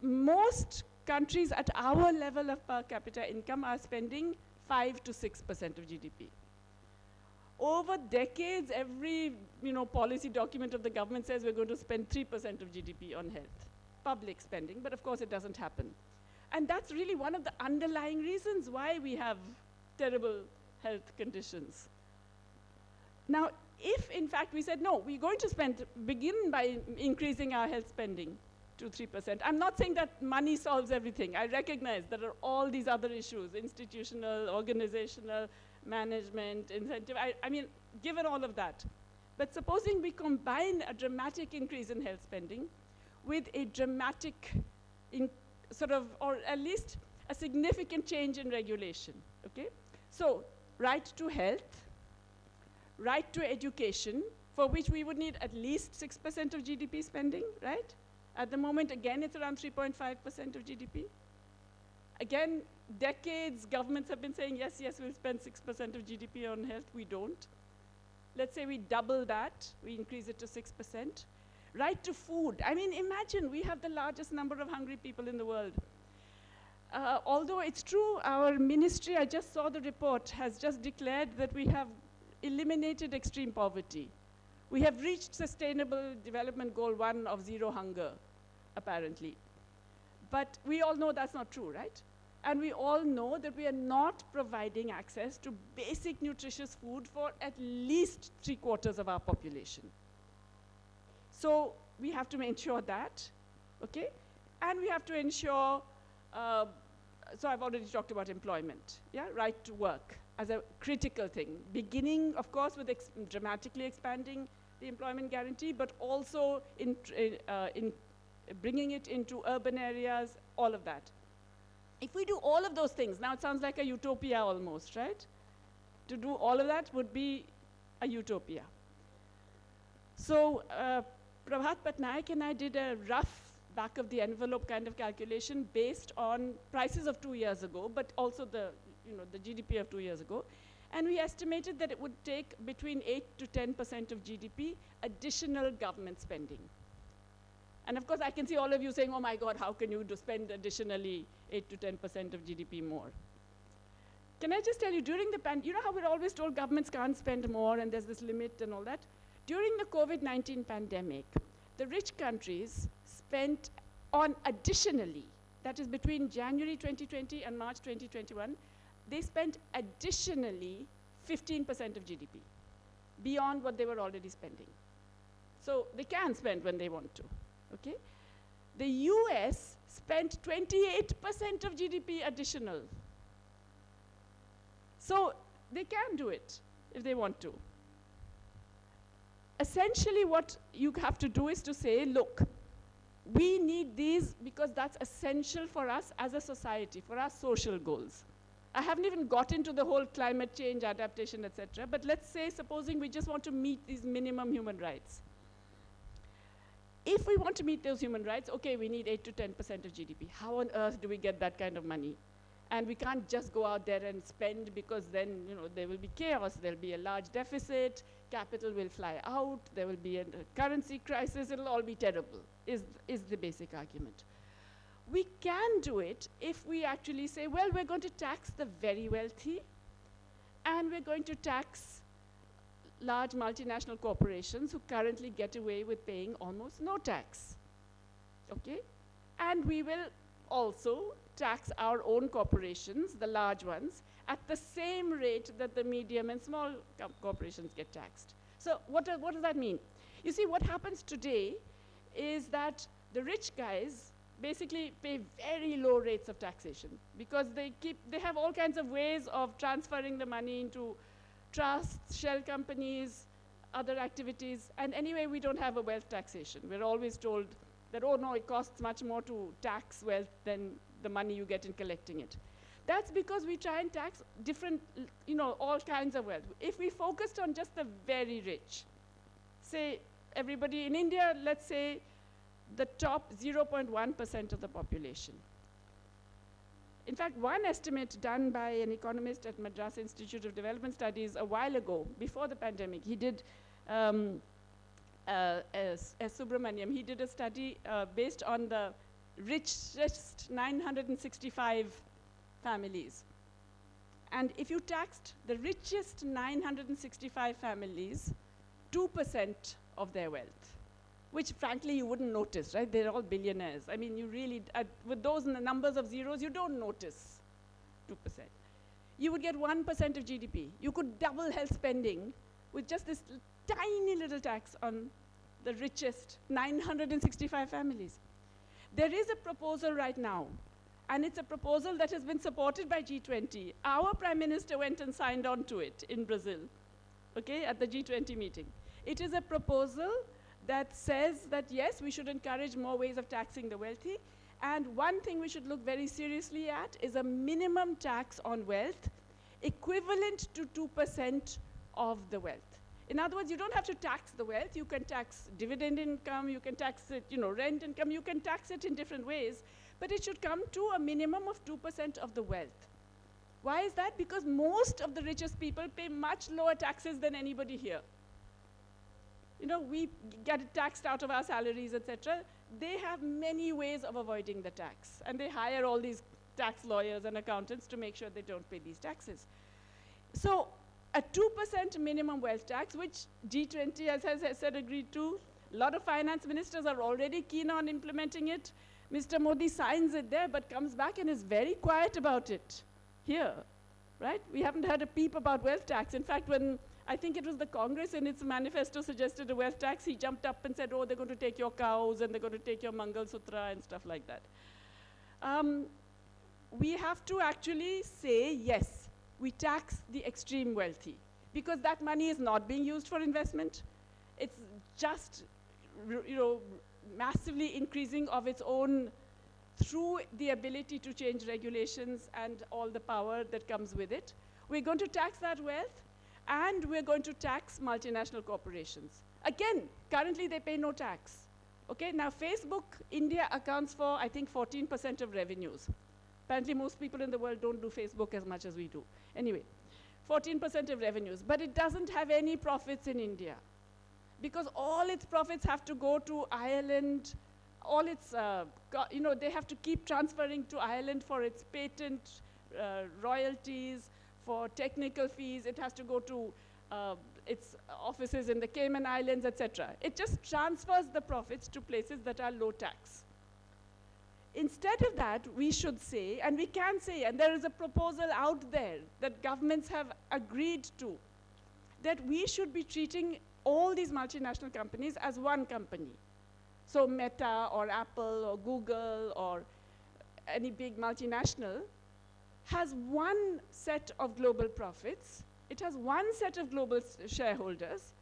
Most countries at our level of per capita income are spending 5 to 6% of GDP. Over decades, every policy document of the government says we're going to spend 3% of GDP on health, public spending, but of course it doesn't happen. And that's really one of the underlying reasons why we have terrible health conditions. Now, if in fact we said, no, we're going to begin by increasing our health spending to 3%. I'm not saying that money solves everything. I recognize there are all these other issues, institutional, organizational, management, incentive. I mean, given all of that. But supposing we combine a dramatic increase in health spending with a dramatic or at least a significant change in regulation, okay? So, right to health, right to education, for which we would need at least 6% of GDP spending, right? At the moment, again, it's around 3.5% of GDP. Again, decades, governments have been saying, yes, yes, we'll spend 6% of GDP on health. We don't. Let's say we double that. We increase it to 6%. Right to food. I mean, imagine we have the largest number of hungry people in the world. Although it's true, our ministry, I just saw the report, has just declared that we have eliminated extreme poverty. We have reached Sustainable Development Goal 1 of zero hunger, apparently. But we all know that's not true, right? And we all know that we are not providing access to basic nutritious food for at least 3/4 of our population. So we have to ensure that, okay? And we have to ensure, so I've already talked about employment, yeah? Right to work as a critical thing. Beginning, of course, with dramatically expanding the employment guarantee, but also in bringing it into urban areas, all of that. If we do all of those things, now it sounds like a utopia almost, right? To do all of that would be a utopia. So Prabhat Patnaik and I did a rough back of the envelope kind of calculation based on prices of 2 years ago, but also the GDP of 2 years ago. And we estimated that it would take between 8 to 10% of GDP additional government spending. And of course, I can see all of you saying, oh my God, how can you spend additionally 8 to 10% of GDP more? Can I just tell you, during the pandemic, you know how we're always told governments can't spend more and there's this limit and all that? During the COVID-19 pandemic, the rich countries spent on additionally, that is between January 2020 and March 2021, they spent additionally 15% of GDP, beyond what they were already spending. So they can spend when they want to, okay? The US spent 28% of GDP additional. So they can do it if they want to. Essentially what you have to do is to say, look, we need these because that's essential for us as a society, for our social goals. I haven't even got into the whole climate change, adaptation, etc. But let's say, supposing we just want to meet these minimum human rights. If we want to meet those human rights, okay, we need 8 to 10% of GDP. How on earth do we get that kind of money? And we can't just go out there and spend because then, there will be chaos. There'll be a large deficit. Capital will fly out. There will be a currency crisis. It'll all be terrible, is the basic argument. We can do it if we actually say, well, we're going to tax the very wealthy, and we're going to tax large multinational corporations who currently get away with paying almost no tax. Okay? And we will also tax our own corporations, the large ones, at the same rate that the medium and small corporations get taxed. So what does that mean? You see, what happens today is that the rich guys basically pay very low rates of taxation because they have all kinds of ways of transferring the money into trusts, shell companies, other activities, and anyway, we don't have a wealth taxation. We're always told that, oh no, it costs much more to tax wealth than the money you get in collecting it. That's because we try and tax different, all kinds of wealth. If we focused on just the very rich, say everybody in India, let's say the top 0.1% of the population. In fact, one estimate done by an economist at Madras Institute of Development Studies a while ago, before the pandemic, he did, Subramaniam, he did a study based on the richest 965 families. And if you taxed the richest 965 families, 2% of their wealth, which frankly you wouldn't notice, right? They're all billionaires. I mean, you really, with those numbers of zeros, you don't notice 2%. You would get 1% of GDP. You could double health spending with just this tiny little tax on the richest 965 families. There is a proposal right now, and it's a proposal that has been supported by G20. Our Prime Minister went and signed on to it in Brazil, okay, at the G20 meeting. It is a proposal that says that, yes, we should encourage more ways of taxing the wealthy, and one thing we should look very seriously at is a minimum tax on wealth equivalent to 2% of the wealth. In other words, you don't have to tax the wealth. You can tax dividend income, you can tax it, rent income, you can tax it in different ways, but it should come to a minimum of 2% of the wealth. Why is that? Because most of the richest people pay much lower taxes than anybody here. We get it taxed out of our salaries, etc. They have many ways of avoiding the tax, and they hire all these tax lawyers and accountants to make sure they don't pay these taxes. So a 2% minimum wealth tax, which G20, as I said, agreed to. A lot of finance ministers are already keen on implementing it. Mr. Modi signs it there, but comes back and is very quiet about it here, right? We haven't heard a peep about wealth tax. In fact, when I think it was the Congress in its manifesto suggested a wealth tax, he jumped up and said, oh, they're going to take your cows and they're going to take your Mangal Sutra and stuff like that. We have to actually say, yes, we tax the extreme wealthy, because that money is not being used for investment. It's just, massively increasing of its own through the ability to change regulations and all the power that comes with it. We're going to tax that wealth, and we're going to tax multinational corporations. Again, currently they pay no tax. Okay, now Facebook, India accounts for, I think, 14% of revenues. Apparently most people in the world don't do Facebook as much as we do. Anyway, 14% of revenues, but it doesn't have any profits in India, because all its profits have to go to Ireland. All its, they have to keep transferring to Ireland for its patent royalties, for technical fees. It has to go to its offices in the Cayman Islands, etc. It just transfers the profits to places that are low tax. Instead of that, we should say, and we can say, and there is a proposal out there that governments have agreed to, that we should be treating all these multinational companies as one company. So Meta or Apple or Google or any big multinational has one set of global profits. It has one set of global shareholders,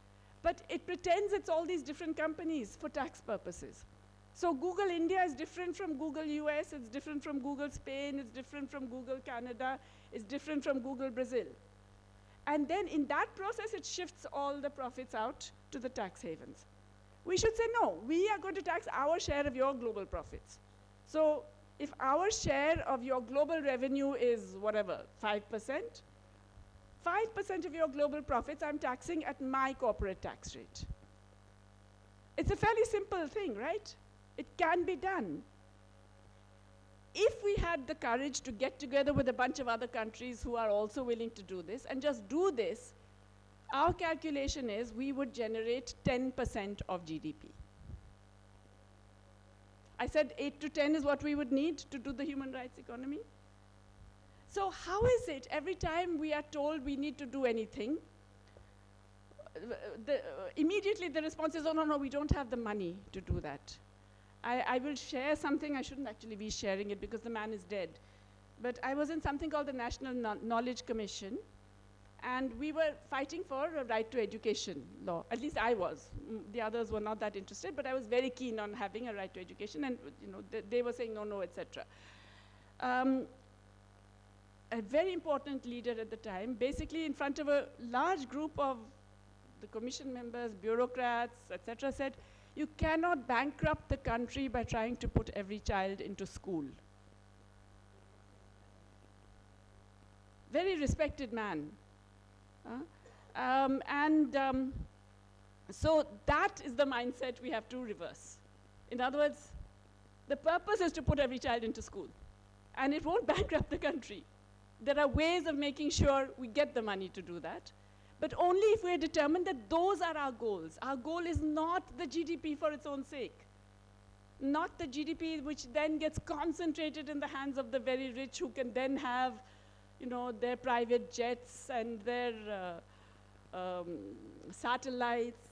but it pretends it's all these different companies for tax purposes. So Google India is different from Google US, it's different from Google Spain, it's different from Google Canada, it's different from Google Brazil. And then in that process, it shifts all the profits out to the tax havens. We should say, no, we are going to tax our share of your global profits. So if our share of your global revenue is whatever, 5%, 5% of your global profits I'm taxing at my corporate tax rate. It's a fairly simple thing, right? It can be done. If we had the courage to get together with a bunch of other countries who are also willing to do this and just do this, our calculation is we would generate 10% of GDP. I said 8 to 10 is what we would need to do the human rights economy. So how is it every time we are told we need to do anything, immediately the response is, oh, no, we don't have the money to do that. I will share something. I shouldn't actually be sharing it because the man is dead. But I was in something called the National Knowledge Commission, and we were fighting for a right to education law. At least I was. The others were not that interested, but I was very keen on having a right to education, and they were saying no, etc. A very important leader at the time, basically in front of a large group of the commission members, bureaucrats, etc., said, you cannot bankrupt the country by trying to put every child into school. Very respected man. So that is the mindset we have to reverse. In other words, the purpose is to put every child into school. And it won't bankrupt the country. There are ways of making sure we get the money to do that. But only if we're determined that those are our goals. Our goal is not the GDP for its own sake. Not the GDP which then gets concentrated in the hands of the very rich who can then have, their private jets and their satellites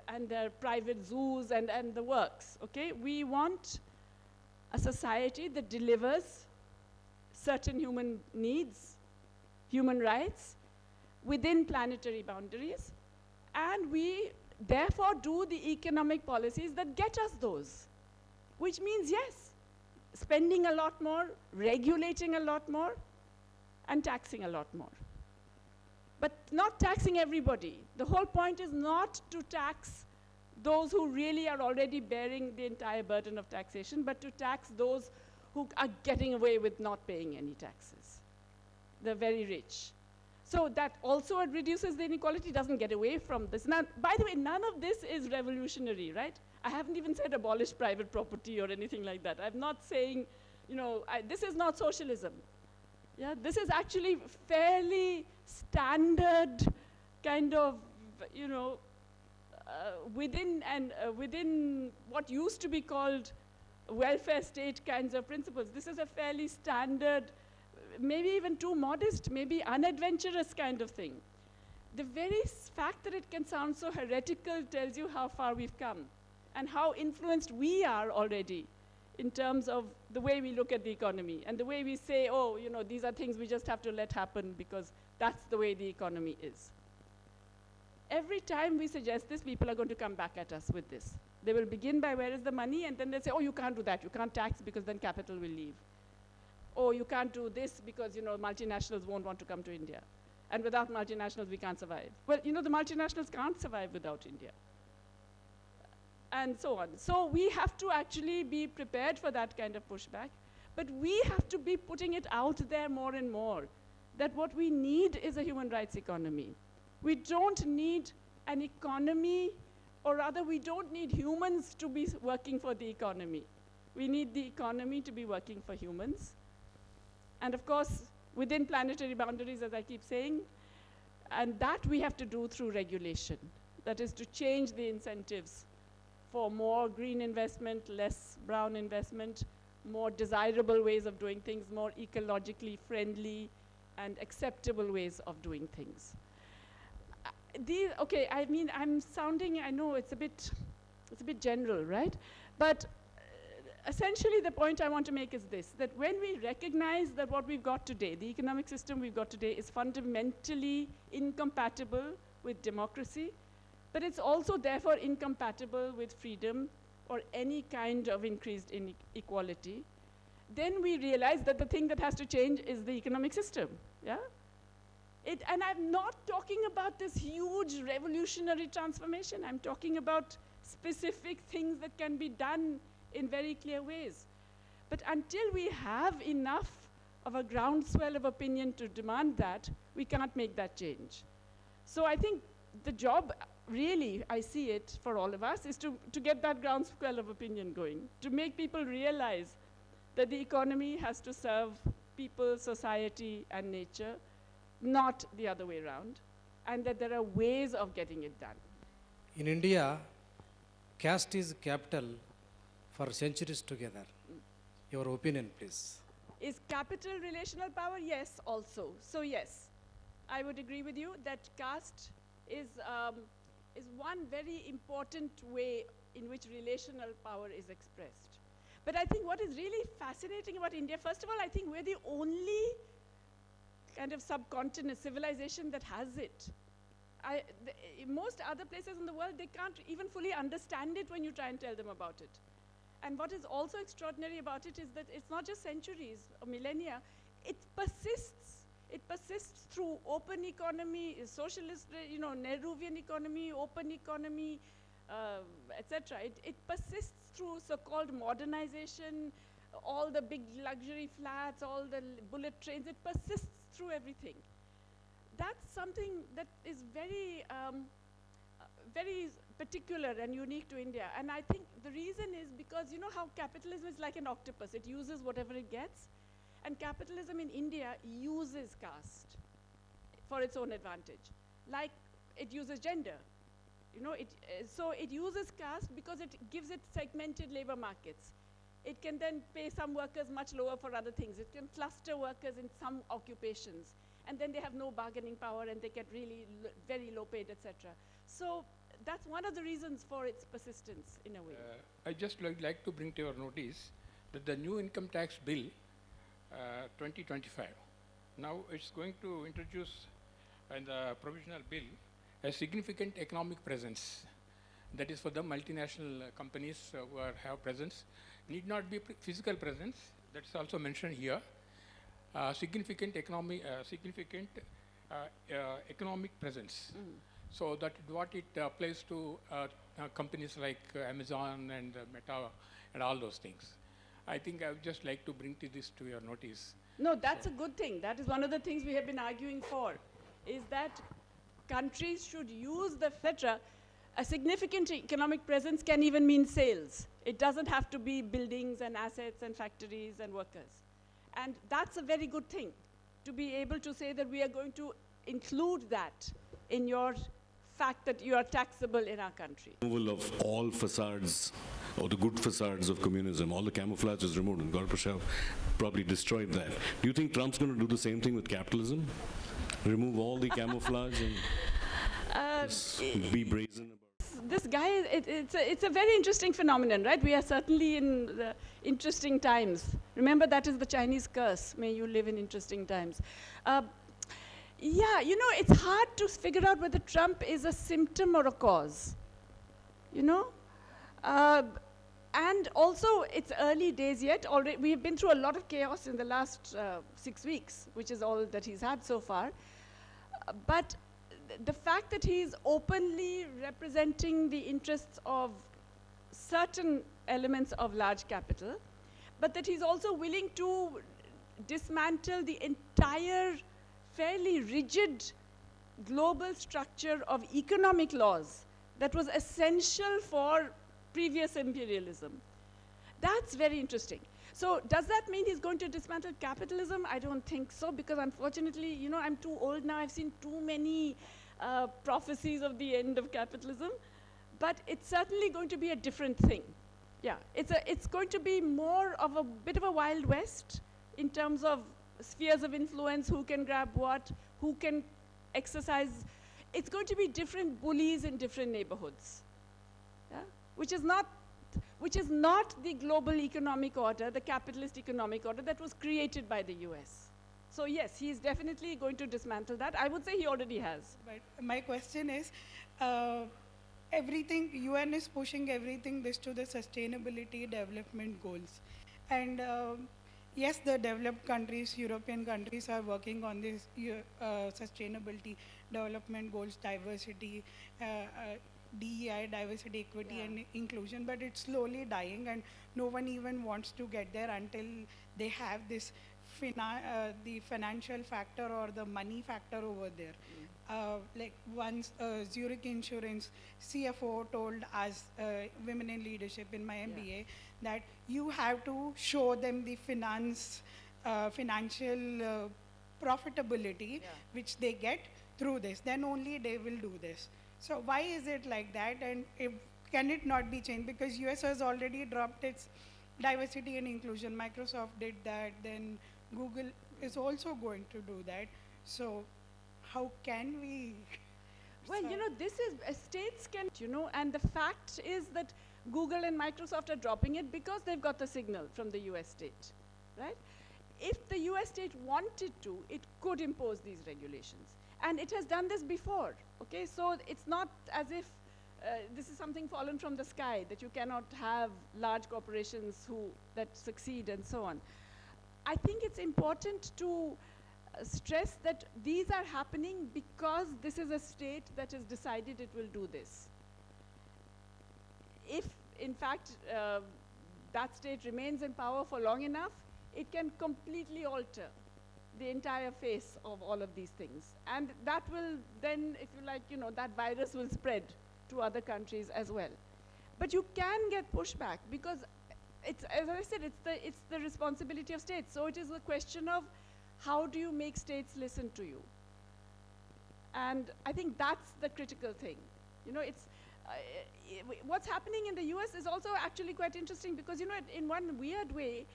and their private zoos and the works, okay? We want a society that delivers certain human needs, human rights, within planetary boundaries, and we therefore do the economic policies that get us those, which means, yes, spending a lot more, regulating a lot more, and taxing a lot more. But not taxing everybody. The whole point is not to tax those who really are already bearing the entire burden of taxation, but to tax those who are getting away with not paying any taxes, the very rich. So that also reduces the inequality, doesn't get away from this. Now, by the way, none of this is revolutionary, right? I haven't even said abolish private property or anything like that. I'm not saying, this is not socialism. Yeah, this is actually fairly standard kind of, within what used to be called welfare state kinds of principles. This is a fairly standard, maybe even too modest, maybe unadventurous kind of thing. The very fact that it can sound so heretical tells you how far we've come and how influenced we are already in terms of the way we look at the economy and the way we say, oh, these are things we just have to let happen because that's the way the economy is. Every time we suggest this, people are going to come back at us with this. They will begin by where is the money, and then they'll say, oh, you can't do that. You can't tax because then capital will leave. Oh, you can't do this because, multinationals won't want to come to India. And without multinationals, we can't survive. Well, the multinationals can't survive without India. And so on. So we have to actually be prepared for that kind of pushback. But we have to be putting it out there more and more, that what we need is a human rights economy. We don't need an economy, or rather, we don't need humans to be working for the economy. We need the economy to be working for humans. And of course, within planetary boundaries, as I keep saying, and that we have to do through regulation. That is to change the incentives for more green investment, less brown investment, more desirable ways of doing things, more ecologically friendly and acceptable ways of doing things. I'm sounding, I know it's a bit general, right? But essentially the point I want to make is this, that when we recognize that what we've got today, the economic system we've got today, is fundamentally incompatible with democracy, but it's also therefore incompatible with freedom or any kind of increased inequality, then we realize that the thing that has to change is the economic system, yeah? And I'm not talking about this huge revolutionary transformation. I'm talking about specific things that can be done in very clear ways. But until we have enough of a groundswell of opinion to demand that, we can't make that change. So I think the job, really, I see it for all of us, is to get that groundswell of opinion going, to make people realize that the economy has to serve people, society, and nature, not the other way around, and that there are ways of getting it done. In India, caste is capital for centuries together. Your opinion, please. Is capital relational power? Yes, also. So yes, I would agree with you that caste is one very important way in which relational power is expressed. But I think what is really fascinating about India, first of all, I think we're the only kind of subcontinent civilization that has it. In most other places in the world, they can't even fully understand it when you try and tell them about it. And what is also extraordinary about it is that it's not just centuries or millennia, it persists. It persists through open economy, socialist, Nehruvian economy, open economy, etc. It persists through so-called modernization, all the big luxury flats, all the bullet trains. It persists through everything. That's something that is very, very particular and unique to India. And I think the reason is because you know how capitalism is like an octopus. It uses whatever it gets. And capitalism in India uses caste for its own advantage. Like it uses gender. So it uses caste because it gives it segmented labor markets. It can then pay some workers much lower for other things. It can cluster workers in some occupations. And then they have no bargaining power and they get really very low paid, etc. So that's one of the reasons for its persistence in a way. I just like to bring to your notice that the new income tax bill 2025, now it's going to introduce in the provisional bill a significant economic presence. That is for the multinational companies who have presence. Need not be physical presence, that's also mentioned here. Significant economic presence. So that what it applies to companies like Amazon and Meta and all those things. I think I would just like to bring this to your notice. No, that's a good thing. That is one of the things we have been arguing for, is that countries should use the FETRA. A significant economic presence can even mean sales. It doesn't have to be buildings and assets and factories and workers. And that's a very good thing, to be able to say that we are going to include that in your fact that you are taxable in our country. Removal of all facades, or the good facades of communism, all the camouflage is removed, and Gorbachev probably destroyed that. Do you think Trump's going to do the same thing with capitalism? Remove all the camouflage and just be brazen about it? This guy, it's a very interesting phenomenon, right? We are certainly in the interesting times. Remember, that is the Chinese curse. May you live in interesting times. Yeah, it's hard to figure out whether Trump is a symptom or a cause, and also, it's early days yet. Already, we have been through a lot of chaos in the last 6 weeks, which is all that he's had so far. But the fact that he's openly representing the interests of certain elements of large capital, but that he's also willing to dismantle the entire fairly rigid global structure of economic laws that was essential for previous imperialism. That's very interesting. So does that mean he's going to dismantle capitalism? I don't think so, because unfortunately, I'm too old now. I've seen too many prophecies of the end of capitalism. But it's certainly going to be a different thing. Yeah, it's going to be more of a bit of a Wild West in terms of spheres of influence, who can grab what, who can exercise. It's going to be different bullies in different neighborhoods, yeah? Which which is not the global economic order, the capitalist economic order that was created by the US. So yes, he is definitely going to dismantle that. I would say he already has. But my question is, everything, UN is pushing everything this to the sustainability development goals. And yes, the developed countries, European countries are working on this sustainability development goals, diversity, DEI, diversity, equity, and inclusion, but it's slowly dying, and no one even wants to get there until they have this the financial factor or the money factor over there. Like once Zurich Insurance CFO told us, women in leadership in my MBA, that you have to show them the financial profitability which they get through this, then only they will do this. So why is it like that, and can it not be changed? Because US has already dropped its diversity and inclusion. Microsoft did that, then Google is also going to do that. So how can we? Well, you know, this is, states can, you know, and the fact is that Google and Microsoft are dropping it because they've got the signal from the US state, right? If the US state wanted to, it could impose these regulations. And it has done this before, okay? So it's not as if this is something fallen from the sky, that you cannot have large corporations that succeed and so on. I think it's important to stress that these are happening because this is a state that has decided it will do this. If, in fact, that state remains in power for long enough, it can completely alter the entire face of all of these things. And that will then, if you like, you know, that virus will spread to other countries as well. But you can get pushback because it's, as I said, it's the responsibility of states. So it is a question of how do you make states listen to you? And I think that's the critical thing. You know, it's, what's happening in the US is also actually quite interesting because, you know, in one weird way,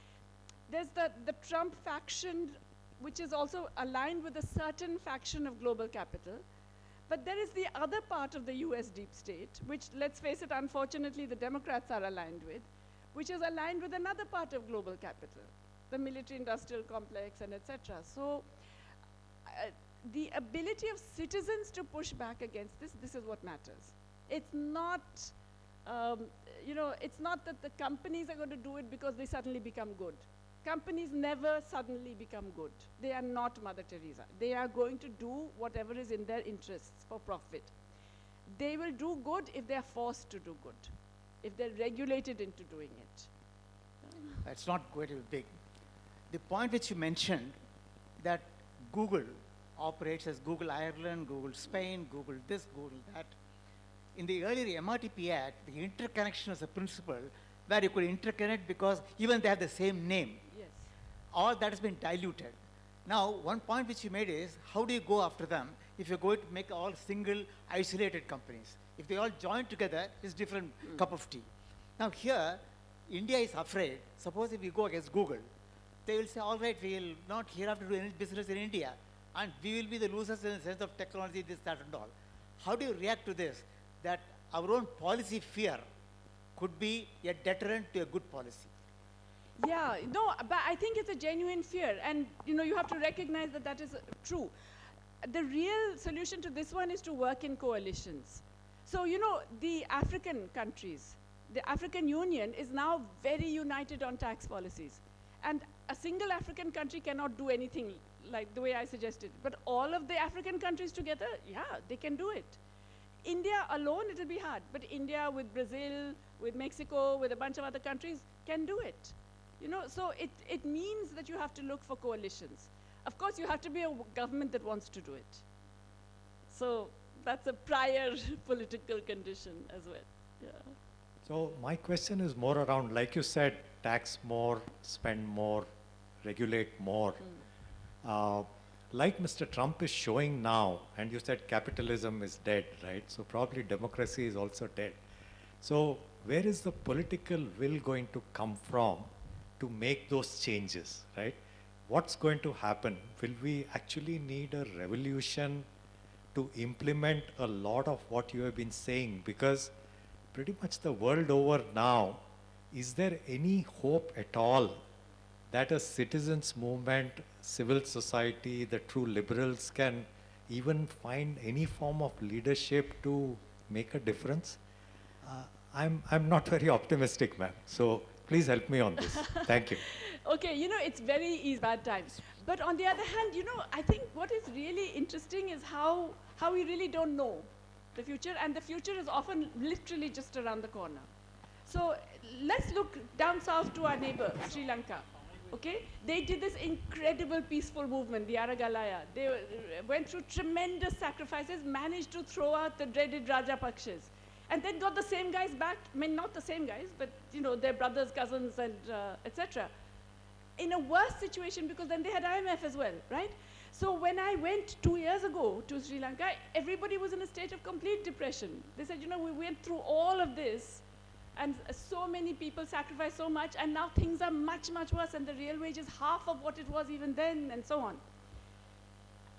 there's the Trump faction, which is also aligned with a certain faction of global capital. But there is the other part of the US deep state, which, let's face it, unfortunately, the Democrats are aligned with, which is aligned with another part of global capital, the military-industrial complex, and etc. So the ability of citizens to push back against this is what matters. It's not, you know, it's not that the companies are going to do it because they suddenly become good. Companies never suddenly become good. They are not Mother Teresa. They are going to do whatever is in their interests for profit. They will do good if they are forced to do good, if they're regulated into doing it. It's not going to be big. The point which you mentioned, that Google operates as Google Ireland, Google Spain, Google this, Google that. In the earlier MRTP Act, the interconnection was a principle where you could interconnect because even they have the same name. Yes. All that has been diluted. Now, one point which you made is, how do you go after them if you're going to make all single, isolated companies? If they all join together, it's different cup of tea. Now here, India is afraid, suppose if we go against Google, they will say, all right, we will not hereafter do any business in India, and we will be the losers in the sense of technology, this, that, and all. How do you react to this, that our own policy fear could be a deterrent to a good policy? Yeah, no, but I think it's a genuine fear, and you know, you have to recognize that that is true. The real solution to this one is to work in coalitions. So, you know, the African countries, the African Union is now very united on tax policies. And a single African country cannot do anything like the way I suggested. But all of the African countries together, yeah, they can do it. India alone, it'll be hard. But India with Brazil, with Mexico, with a bunch of other countries can do it. You know, so it means that you have to look for coalitions. Of course, you have to be a government that wants to do it. So that's a prior political condition as well. Yeah. So my question is more around, like you said, tax more, spend more, regulate more. Like Mr. Trump is showing now, and you said capitalism is dead, right? So probably democracy is also dead. So where is the political will going to come from to make those changes, right? What's going to happen? Will we actually need a revolution to implement a lot of what you have been saying? Because pretty much the world over now, is there any hope at all that a citizens movement, civil society, the true liberals can even find any form of leadership to make a difference? I'm not very optimistic, ma'am. So please help me on this. Thank you. Okay, it's very easy, bad times. But on the other hand, I think what is really interesting is how we really don't know the future, and the future is often literally just around the corner. So let's look down south to our neighbor, Sri Lanka. Okay, they did this incredible peaceful movement, the Aragalaya. They went through tremendous sacrifices, managed to throw out the dreaded Rajapakshas, and then got the same guys back. I mean, not the same guys, but their brothers, cousins, and etc. In a worse situation, because then they had IMF as well, right? So when I went 2 years ago to Sri Lanka, everybody was in a state of complete depression. They said, we went through all of this, and so many people sacrificed so much, and now things are much, much worse, and the real wage is half of what it was even then, and so on.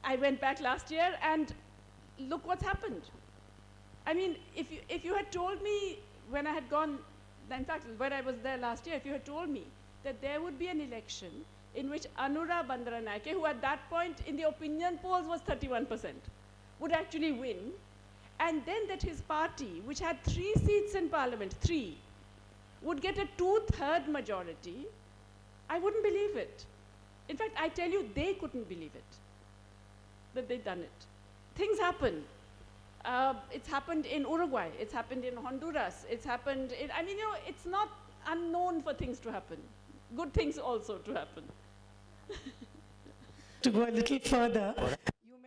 I went back last year, and look what's happened. I mean, if you had told me when I had gone, in fact, when I was there last year, if you had told me that there would be an election in which Anura Bandaranaike, who at that point in the opinion polls was 31%, would actually win, and then that his party, which had 3 seats in parliament, 3, would get a 2/3 majority, I wouldn't believe it. In fact, I tell you, they couldn't believe it, that they'd done it. Things happen. It's happened in Uruguay, it's happened in Honduras, it's happened in, it's not unknown for things to happen. Good things also to happen. To go a little further,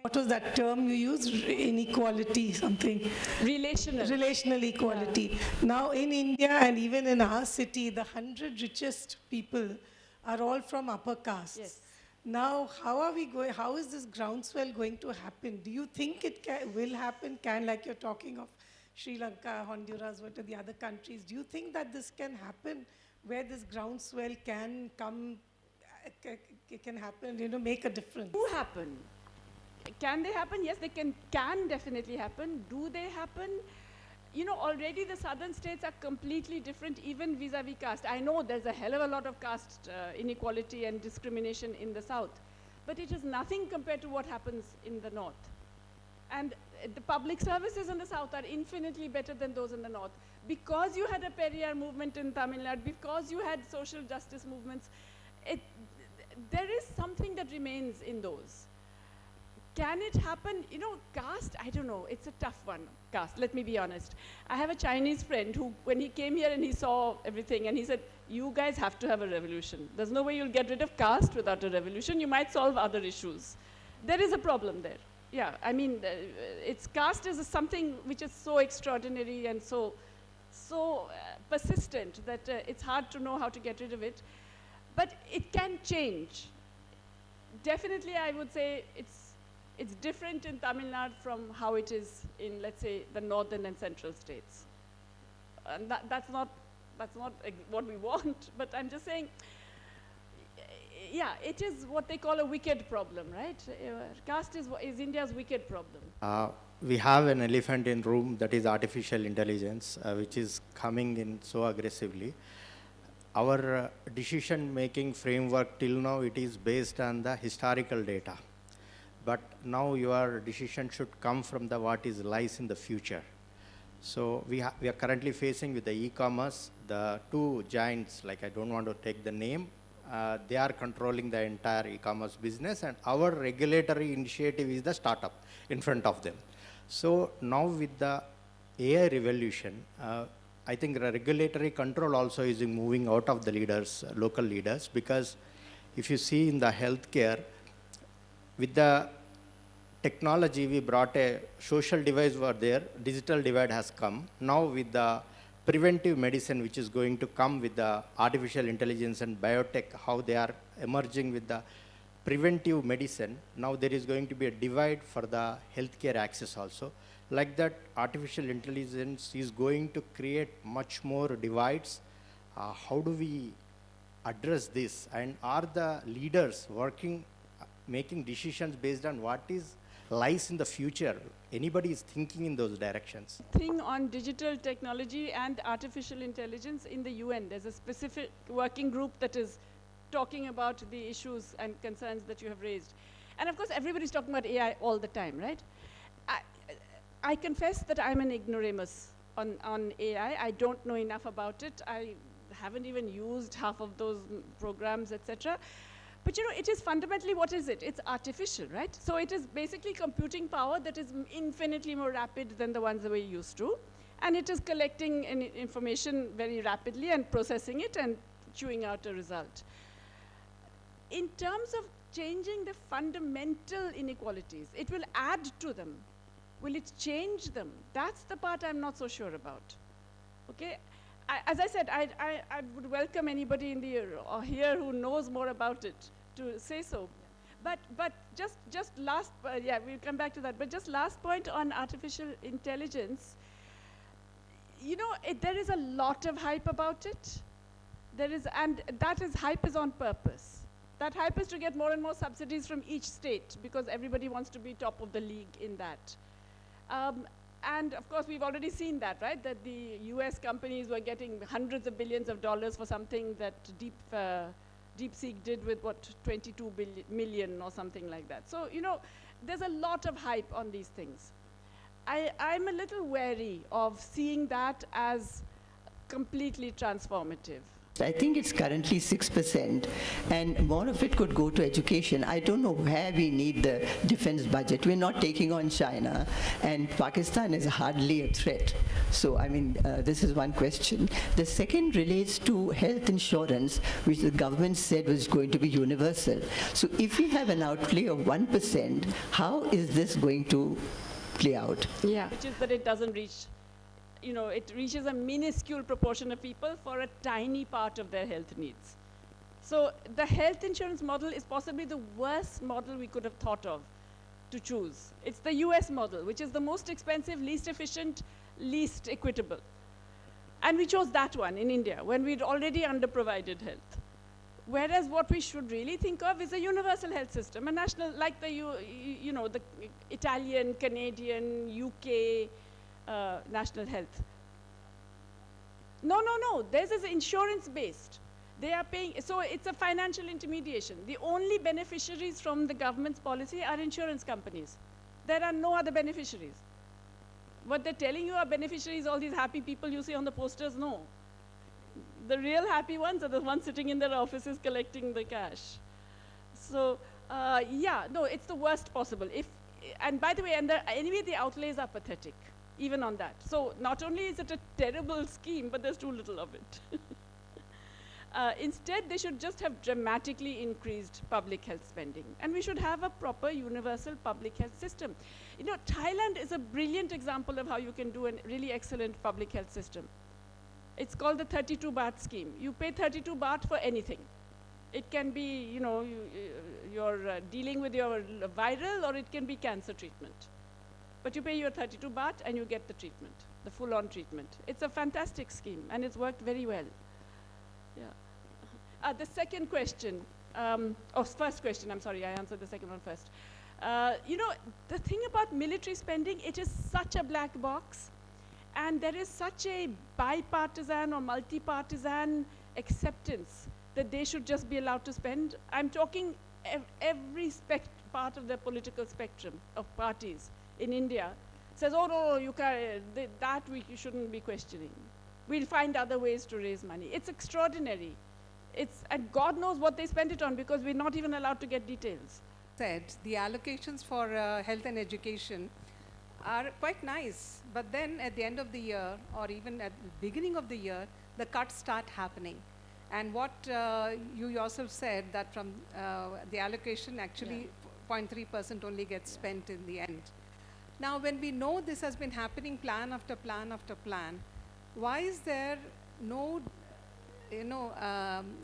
what was that term you used? Inequality, something. Relational. Relational equality. Yeah. Now in India and even in our city, the 100 richest people are all from upper castes. Yes. Now, how is this groundswell going to happen? Do you think it will happen? Like you're talking of Sri Lanka, Honduras, what are the other countries? Do you think that this can happen, where this groundswell can come, can happen, make a difference? Do happen. Can they happen? Yes, they can definitely happen. Do they happen? Already the southern states are completely different, even vis-a-vis caste. I know there's a hell of a lot of caste inequality and discrimination in the south, but it is nothing compared to what happens in the north. And the public services in the south are infinitely better than those in the north. Because you had a Periyar movement in Tamil Nadu, because you had social justice movements, there is something that remains in those. Can it happen? Caste, I don't know. It's a tough one, caste, let me be honest. I have a Chinese friend who, when he came here and he saw everything, and he said, you guys have to have a revolution. There's no way you'll get rid of caste without a revolution. You might solve other issues. There is a problem there. Yeah, caste is something which is so extraordinary and so persistent that it's hard to know how to get rid of it. But it can change. Definitely, I would say it's different in Tamil Nadu from how it is in, let's say, the northern and central states. And that's not what we want, but I'm just saying, yeah, it is what they call a wicked problem, right? Caste is India's wicked problem. We have an elephant in room, that is artificial intelligence, which is coming in so aggressively. Our decision-making framework till now, it is based on the historical data. But now your decision should come from what lies in the future. So we are currently facing with the e-commerce, the 2 giants, like I don't want to take the name, they are controlling the entire e-commerce business, and our regulatory initiative is the startup in front of them. So now with the AI revolution, I think the regulatory control also is moving out of the leaders, local leaders, because if you see in the healthcare, with the technology, we brought a social divide were there, digital divide has come. Now with the preventive medicine, which is going to come with the artificial intelligence and biotech, how they are emerging with the preventive medicine, now there is going to be a divide for the healthcare access also. Like that, artificial intelligence is going to create much more divides. How do we address this? And are the leaders working, making decisions based on what is lies in the future. Anybody is thinking in those directions. Thing on digital technology and artificial intelligence in the UN. There's a specific working group that is talking about the issues and concerns that you have raised. And of course, everybody's talking about AI all the time, right? I confess that I'm an ignoramus on AI. I don't know enough about it. I haven't even used half of those programs, etc. But you know, it is fundamentally, what is it? It's artificial, right? So it is basically computing power that is infinitely more rapid than the ones that we're used to. And it is collecting information very rapidly and processing it and chewing out a result. In terms of changing the fundamental inequalities, it will add to them. Will it change them? That's the part I'm not so sure about. Okay? As I said, I would welcome anybody in the here who knows more about it to say so. But just last, yeah, we'll come back to that. But just last point on artificial intelligence. You know, there is a lot of hype about it. And hype is on purpose. That hype is to get more and more subsidies from each state because everybody wants to be top of the league in that. And of course, we've already seen that, right? That the US companies were getting hundreds of billions of dollars for something that DeepSeek did with, what, 22 million or something like that. So, you know, there's a lot of hype on these things. I'm a little wary of seeing that as completely transformative. I think it's currently 6%, and more of it could go to education. I don't know where we need the defense budget. We're not taking on China, and Pakistan is hardly a threat. So, I mean, this is one question. The second relates to health insurance, which the government said was going to be universal. So, if we have an outlay of 1%, how is this going to play out? Yeah, which is that it doesn't reach. You know, it reaches a minuscule proportion of people for a tiny part of their health needs. So the health insurance model is possibly the worst model we could have thought of to choose. It's the US model, which is the most expensive, least efficient, least equitable. And we chose that one in India when we'd already underprovided health. Whereas what we should really think of is a universal health system, a national, like the, you know, the Italian, Canadian, UK, national health. No. Theirs is insurance-based. They are paying, so it's a financial intermediation. The only beneficiaries from the government's policy are insurance companies. There are no other beneficiaries. What they're telling you are beneficiaries, all these happy people you see on the posters, no. The real happy ones are the ones sitting in their offices collecting the cash. So, yeah, no, it's the worst possible. And by the way, anyway, the outlays are pathetic. Even on that. So not only is it a terrible scheme, but there's too little of it. Instead, they should just have dramatically increased public health spending. And we should have a proper universal public health system. You know, Thailand is a brilliant example of how you can do a really excellent public health system. It's called the 32 baht scheme. You pay 32 baht for anything. It can be, you know, you're dealing with your viral, or it can be cancer treatment. But you pay your 32 baht and you get the treatment, the full-on treatment. It's a fantastic scheme, and it's worked very well. Yeah. The second question, first question, I'm sorry, I answered the second one first. You know, the thing about military spending, it is such a black box, and there is such a bipartisan or multi-partisan acceptance that they should just be allowed to spend. I'm talking every part of the political spectrum of parties in India says, oh, no, you can't, that we shouldn't be questioning. We'll find other ways to raise money. It's extraordinary. And God knows what they spend it on, because we're not even allowed to get details. Said the allocations for health and education are quite nice, but then at the end of the year, or even at the beginning of the year, the cuts start happening. And what you yourself said, that from the allocation actually 0.3% only gets spent in the end. Now, when we know this has been happening plan after plan after plan, why is there no,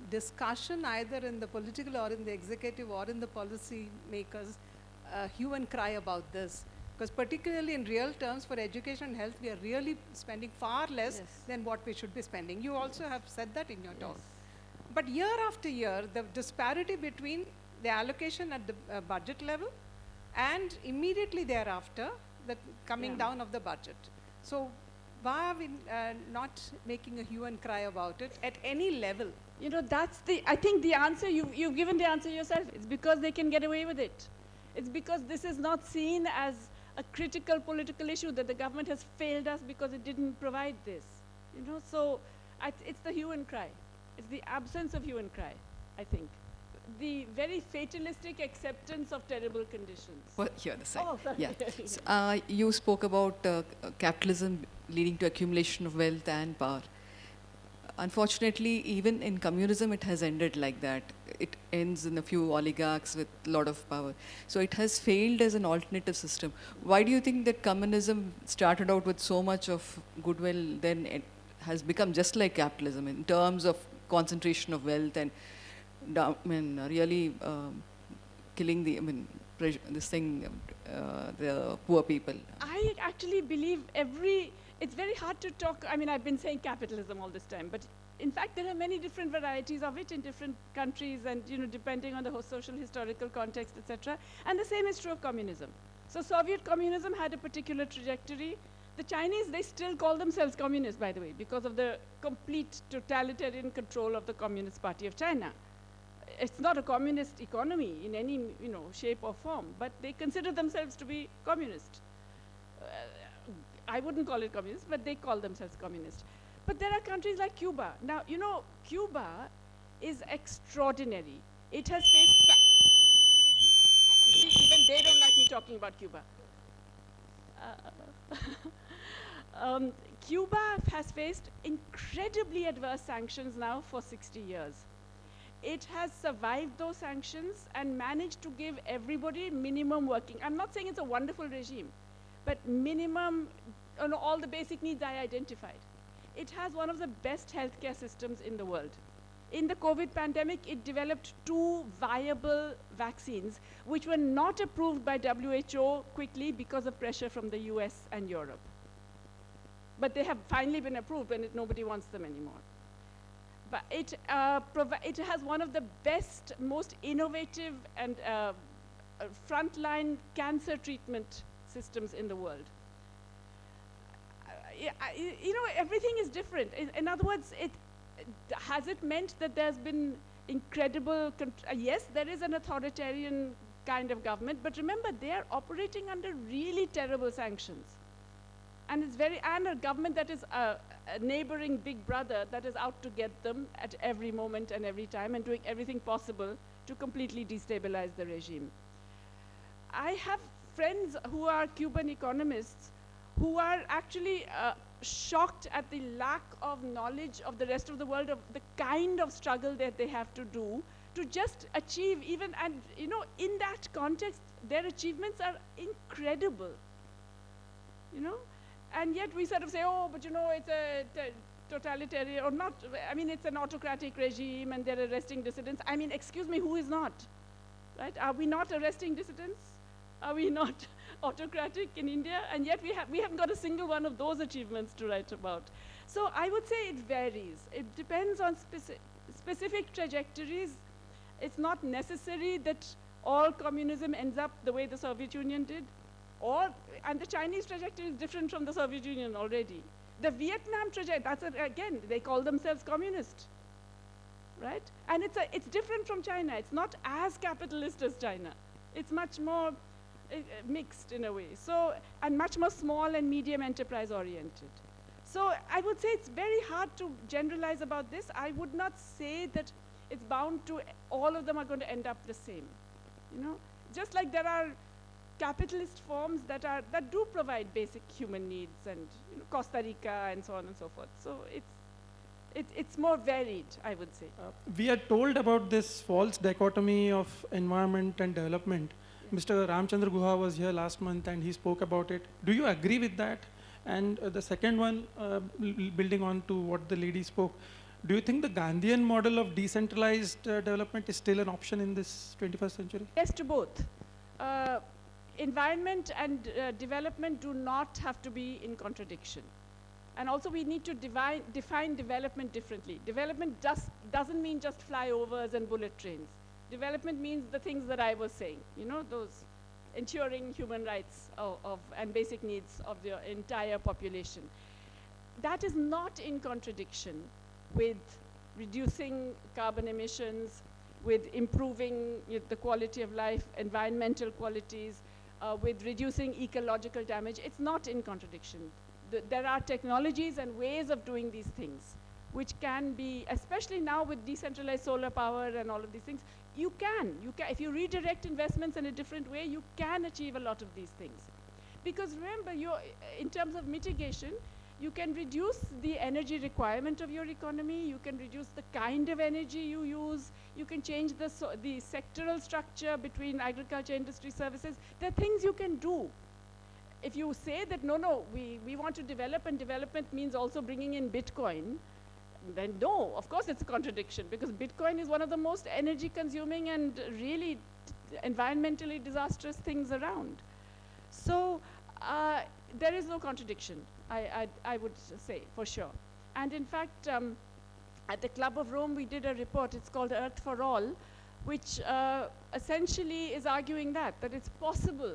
discussion either in the political or in the executive or in the policy makers hue and cry about this? Because particularly in real terms for education and health, we are really spending far less than what we should be spending. You also have said that in your talk. But year after year, the disparity between the allocation at the budget level and immediately thereafter, the coming down of the budget. So why are we not making a hue and cry about it at any level? You know, I think the answer, you've given the answer yourself. It's because they can get away with it. It's because this is not seen as a critical political issue, that the government has failed us because it didn't provide this. You know, so it's the hue and cry. It's the absence of hue and cry, I think. The very fatalistic acceptance of terrible conditions. Well, here the side. Oh, sorry. Yeah. So, you spoke about capitalism leading to accumulation of wealth and power. Unfortunately, even in communism, it has ended like that. It ends in a few oligarchs with a lot of power. So it has failed as an alternative system. Why do you think that communism started out with so much of goodwill, then it has become just like capitalism in terms of concentration of wealth and really killing the, the poor people? I actually believe it's very hard to talk, I've been saying capitalism all this time, but in fact there are many different varieties of it in different countries and, depending on the social historical context, etc. And the same is true of communism. So Soviet communism had a particular trajectory. The Chinese, they still call themselves communists, by the way, because of the complete totalitarian control of the Communist Party of China. It's not a communist economy in any, shape or form, but they consider themselves to be communist. I wouldn't call it communist, but they call themselves communist. But there are countries like Cuba. Now, Cuba is extraordinary. It has faced... You see, even they don't like me talking about Cuba. Cuba has faced incredibly adverse sanctions now for 60 years. It has survived those sanctions and managed to give everybody minimum working. I'm not saying it's a wonderful regime, but minimum, all the basic needs I identified. It has one of the best healthcare systems in the world. In the COVID pandemic, it developed 2 viable vaccines, which were not approved by WHO quickly because of pressure from the US and Europe. But they have finally been approved when nobody wants them anymore. But it has one of the best, most innovative and frontline cancer treatment systems in the world. Everything is different. In other words, has it meant that there's been incredible, yes, there is an authoritarian kind of government, but remember, they are operating under really terrible sanctions. And and a government that is a neighboring big brother that is out to get them at every moment and every time and doing everything possible to completely destabilize the regime. I have friends who are Cuban economists who are actually shocked at the lack of knowledge of the rest of the world, of the kind of struggle that they have to do to just achieve even, and in that context, their achievements are incredible, And yet we sort of say, oh, but it's a totalitarian, or not, it's an autocratic regime and they're arresting dissidents. Excuse me, who is not? Right? Are we not arresting dissidents? Are we not autocratic in India? And yet we haven't got a single one of those achievements to write about. So I would say it varies. It depends on specific trajectories. It's not necessary that all communism ends up the way the Soviet Union did. And the Chinese trajectory is different from the Soviet Union already. The Vietnam trajectory, again, they call themselves communist, right? And it's different from China. It's not as capitalist as China. It's much more mixed in a way. So, and much more small and medium enterprise oriented. So I would say it's very hard to generalize about this. I would not say that it's bound to, all of them are going to end up the same. Just like there are capitalist forms that do provide basic human needs, and Costa Rica and so on and so forth. So it's more varied, I would say. We are told about this false dichotomy of environment and development. Mr. Ramchandra Guha was here last month and he spoke about it. Do you agree with that? And the second one, building on to what the lady spoke, do you think the Gandhian model of decentralized development is still an option in this 21st century? Yes to both. Environment and development do not have to be in contradiction. And also we need to define development differently. Development doesn't mean just flyovers and bullet trains. Development means the things that I was saying, those ensuring human rights and basic needs of the entire population. That is not in contradiction with reducing carbon emissions, with improving the quality of life, environmental qualities, with reducing ecological damage. It's not in contradiction. There are technologies and ways of doing these things, which can be, especially now with decentralized solar power and all of these things, you can, if you redirect investments in a different way, you can achieve a lot of these things. Because remember, in terms of mitigation, you can reduce the energy requirement of your economy, you can reduce the kind of energy you use, you can change the sectoral structure between agriculture, industry, services. There are things you can do. If you say that, no, we want to develop, and development means also bringing in Bitcoin, then no, of course it's a contradiction, because Bitcoin is one of the most energy consuming and really environmentally disastrous things around. So there is no contradiction, I would say, for sure. And in fact, at the Club of Rome, we did a report, it's called Earth for All, which essentially is arguing that it's possible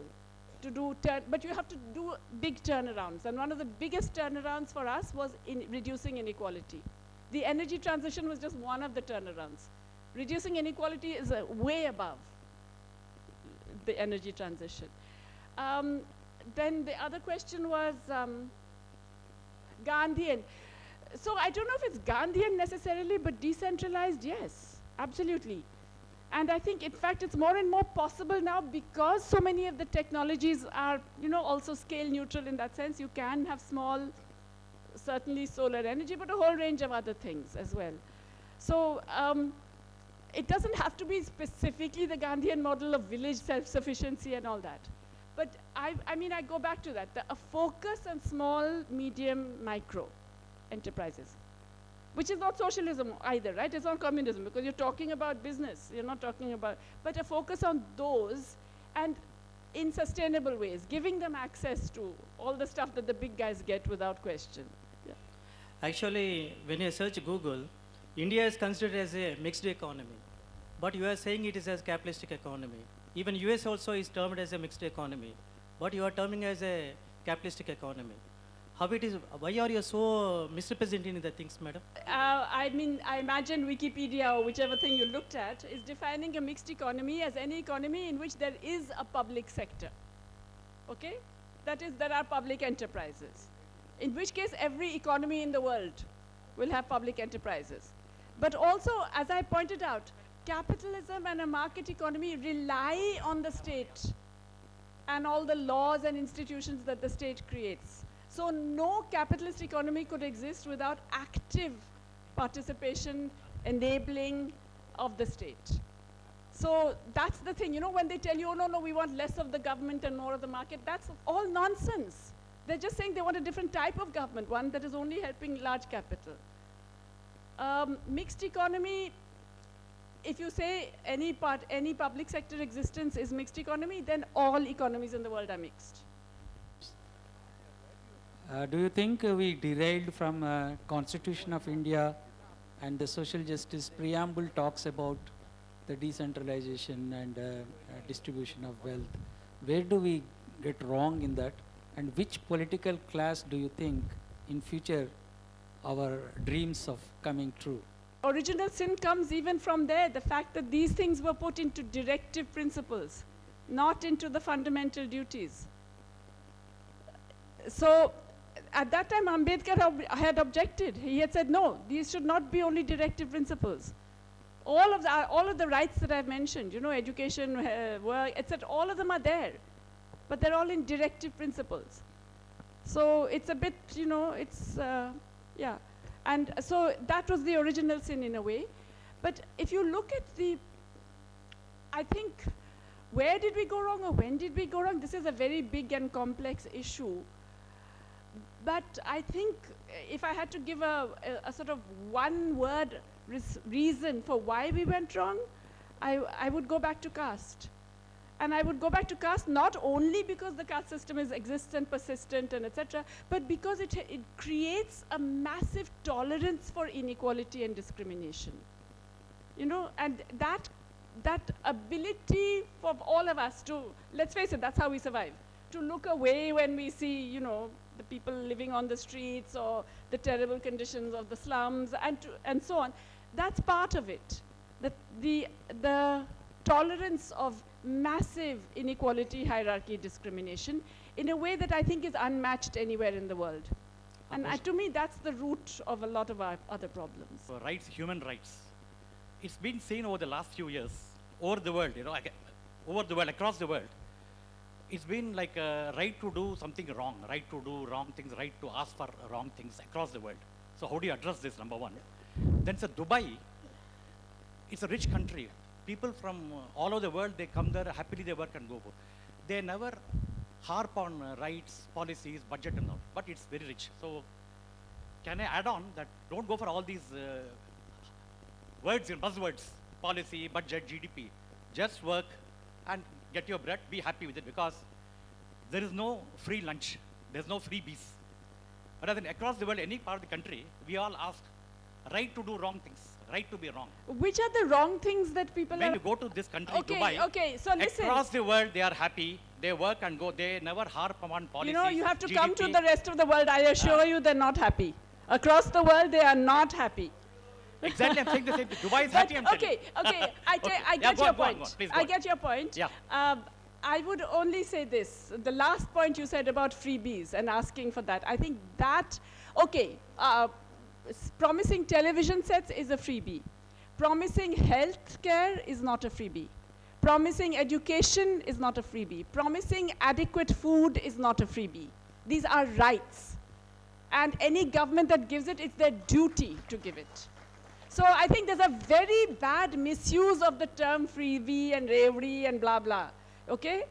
to do, but you have to do big turnarounds. And one of the biggest turnarounds for us was in reducing inequality. The energy transition was just one of the turnarounds. Reducing inequality is way above the energy transition. Then the other question was Gandhian. So I don't know if it's Gandhian necessarily, but decentralized, yes, absolutely. And I think, in fact, it's more and more possible now because so many of the technologies are, also scale neutral in that sense. You can have small, certainly solar energy, but a whole range of other things as well. So it doesn't have to be specifically the Gandhian model of village self-sufficiency and all that. But I go back to that, a focus on small, medium, micro enterprises, which is not socialism either, right? It's not communism, because you're talking about business. You're not talking about, but a focus on those, and in sustainable ways, giving them access to all the stuff that the big guys get without question. Yeah. Actually, when you search Google, India is considered as a mixed economy, but you are saying it is as capitalistic economy. Even US also is termed as a mixed economy, but you are terming as a capitalistic economy. How it is, why are you so misrepresenting the things, madam? I imagine Wikipedia or whichever thing you looked at is defining a mixed economy as any economy in which there is a public sector, okay? That is, there are public enterprises. In which case, every economy in the world will have public enterprises. But also, as I pointed out, capitalism and a market economy rely on the state and all the laws and institutions that the state creates. So no capitalist economy could exist without active participation, enabling of the state. So that's the thing, when they tell you, oh, no, we want less of the government and more of the market, that's all nonsense. They're just saying they want a different type of government, one that is only helping large capital. Mixed economy, if you say any public sector existence is mixed economy, then all economies in the world are mixed. Do you think we derived from Constitution of India and the social justice preamble talks about the decentralization and distribution of wealth? Where do we get wrong in that? And which political class do you think in future our dreams of coming true? Original sin comes even from there, the fact that these things were put into directive principles, not into the fundamental duties. So at that time, Ambedkar had objected. He had said, no, these should not be only directive principles. All of the rights that I've mentioned, education, work, etc., all of them are there. But they're all in directive principles. So it's a bit, yeah. And so that was the original sin in a way. But if you look at I think, where did we go wrong or when did we go wrong? This is a very big and complex issue. But I think if I had to give a sort of one-word reason for why we went wrong, I would go back to caste. And I would go back to caste not only because the caste system exists and persistent and etc., but because it creates a massive tolerance for inequality and discrimination. And that that ability for all of us to, let's face it, that's how we survive, to look away when we see, you know, the people living on the streets or the terrible conditions of the slums and so on. That's part of it. The tolerance of massive inequality, hierarchy, discrimination in a way that I think is unmatched anywhere in the world. And to me, that's the root of a lot of our other problems. Rights, human rights. It's been seen over the last few years, over the world, you know, over the world, across the world. It's been like a right to do something wrong, right to do wrong things, right to ask for wrong things across the world. So how do you address this, number one? Then so Dubai, it's a rich country. People from all over the world, they come there, happily they work and go. They never harp on rights, policies, budget and all, but it's very rich. So can I add on that don't go for all these words and buzzwords, policy, budget, GDP. Just work and get your bread, be happy with it, because there is no free lunch, there's no freebies. Rather than across the world, any part of the country, we all ask right to do wrong things, right to be wrong. Which are the wrong things that people when are... you go to this country, Okay, Dubai, okay, so listen. across the world, they are happy, they work and go, they never harp on policies, You know, you have to GDP. come to the rest of the world. I assure you they're not happy. Across the world, they are not happy. Exactly, I'm saying the same thing. Dubai is happy, I'm Okay, okay, I Yeah, get go your on, go on, point. go on. Please go I on. get your point. Yeah. I would only say this. The last point you said about freebies and asking for that. I think that, okay, promising television sets is a freebie. Promising health care is not a freebie. Promising education is not a freebie. Promising adequate food is not a freebie. These are rights. And any government that gives it, it's their duty to give it. So I think there's a very bad misuse of the term freebie and ravery and blah, blah. Okay?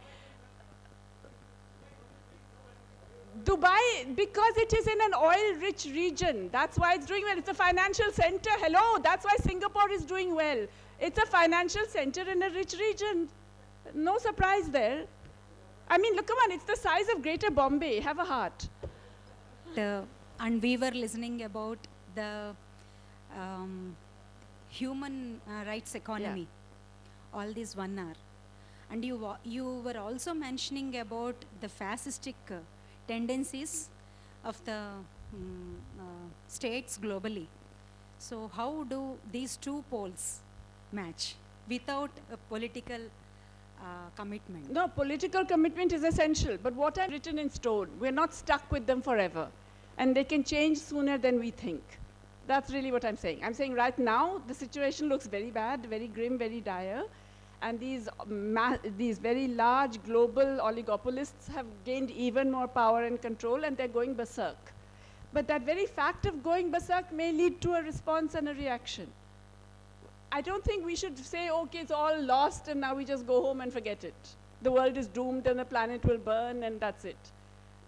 Dubai, because it is in an oil-rich region, that's why it's doing well. It's a financial center. Hello, that's why Singapore is doing well. It's a financial center in a rich region. No surprise there. I mean, look, come on, it's the size of Greater Bombay. Have a heart. And we were listening about the human rights economy, all this 1 hour. And you were also mentioning about the fascistic tendencies of the states globally. So how do these two poles match without a political commitment? No, political commitment is essential, but what I've written in stone, we're not stuck with them forever. And they can change sooner than we think. That's really what I'm saying. I'm saying right now, the situation looks very bad, very grim, very dire. And these very large global oligopolists have gained even more power and control, and they're going berserk. But that very fact of going berserk may lead to a response and a reaction. I don't think we should say, okay, it's all lost and now we just go home and forget it. The world is doomed and the planet will burn and that's it.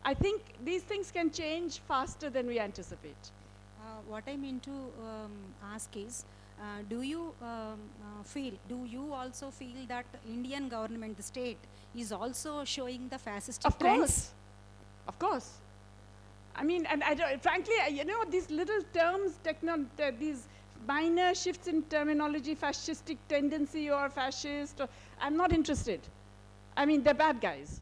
I think these things can change faster than we anticipate. What I mean to ask is, do you also feel that Indian government, the state, is also showing the fascistic trends? Of course. I mean, and frankly, you know, these little terms, these minor shifts in terminology, fascistic tendency or fascist, I'm not interested. I mean, they're bad guys.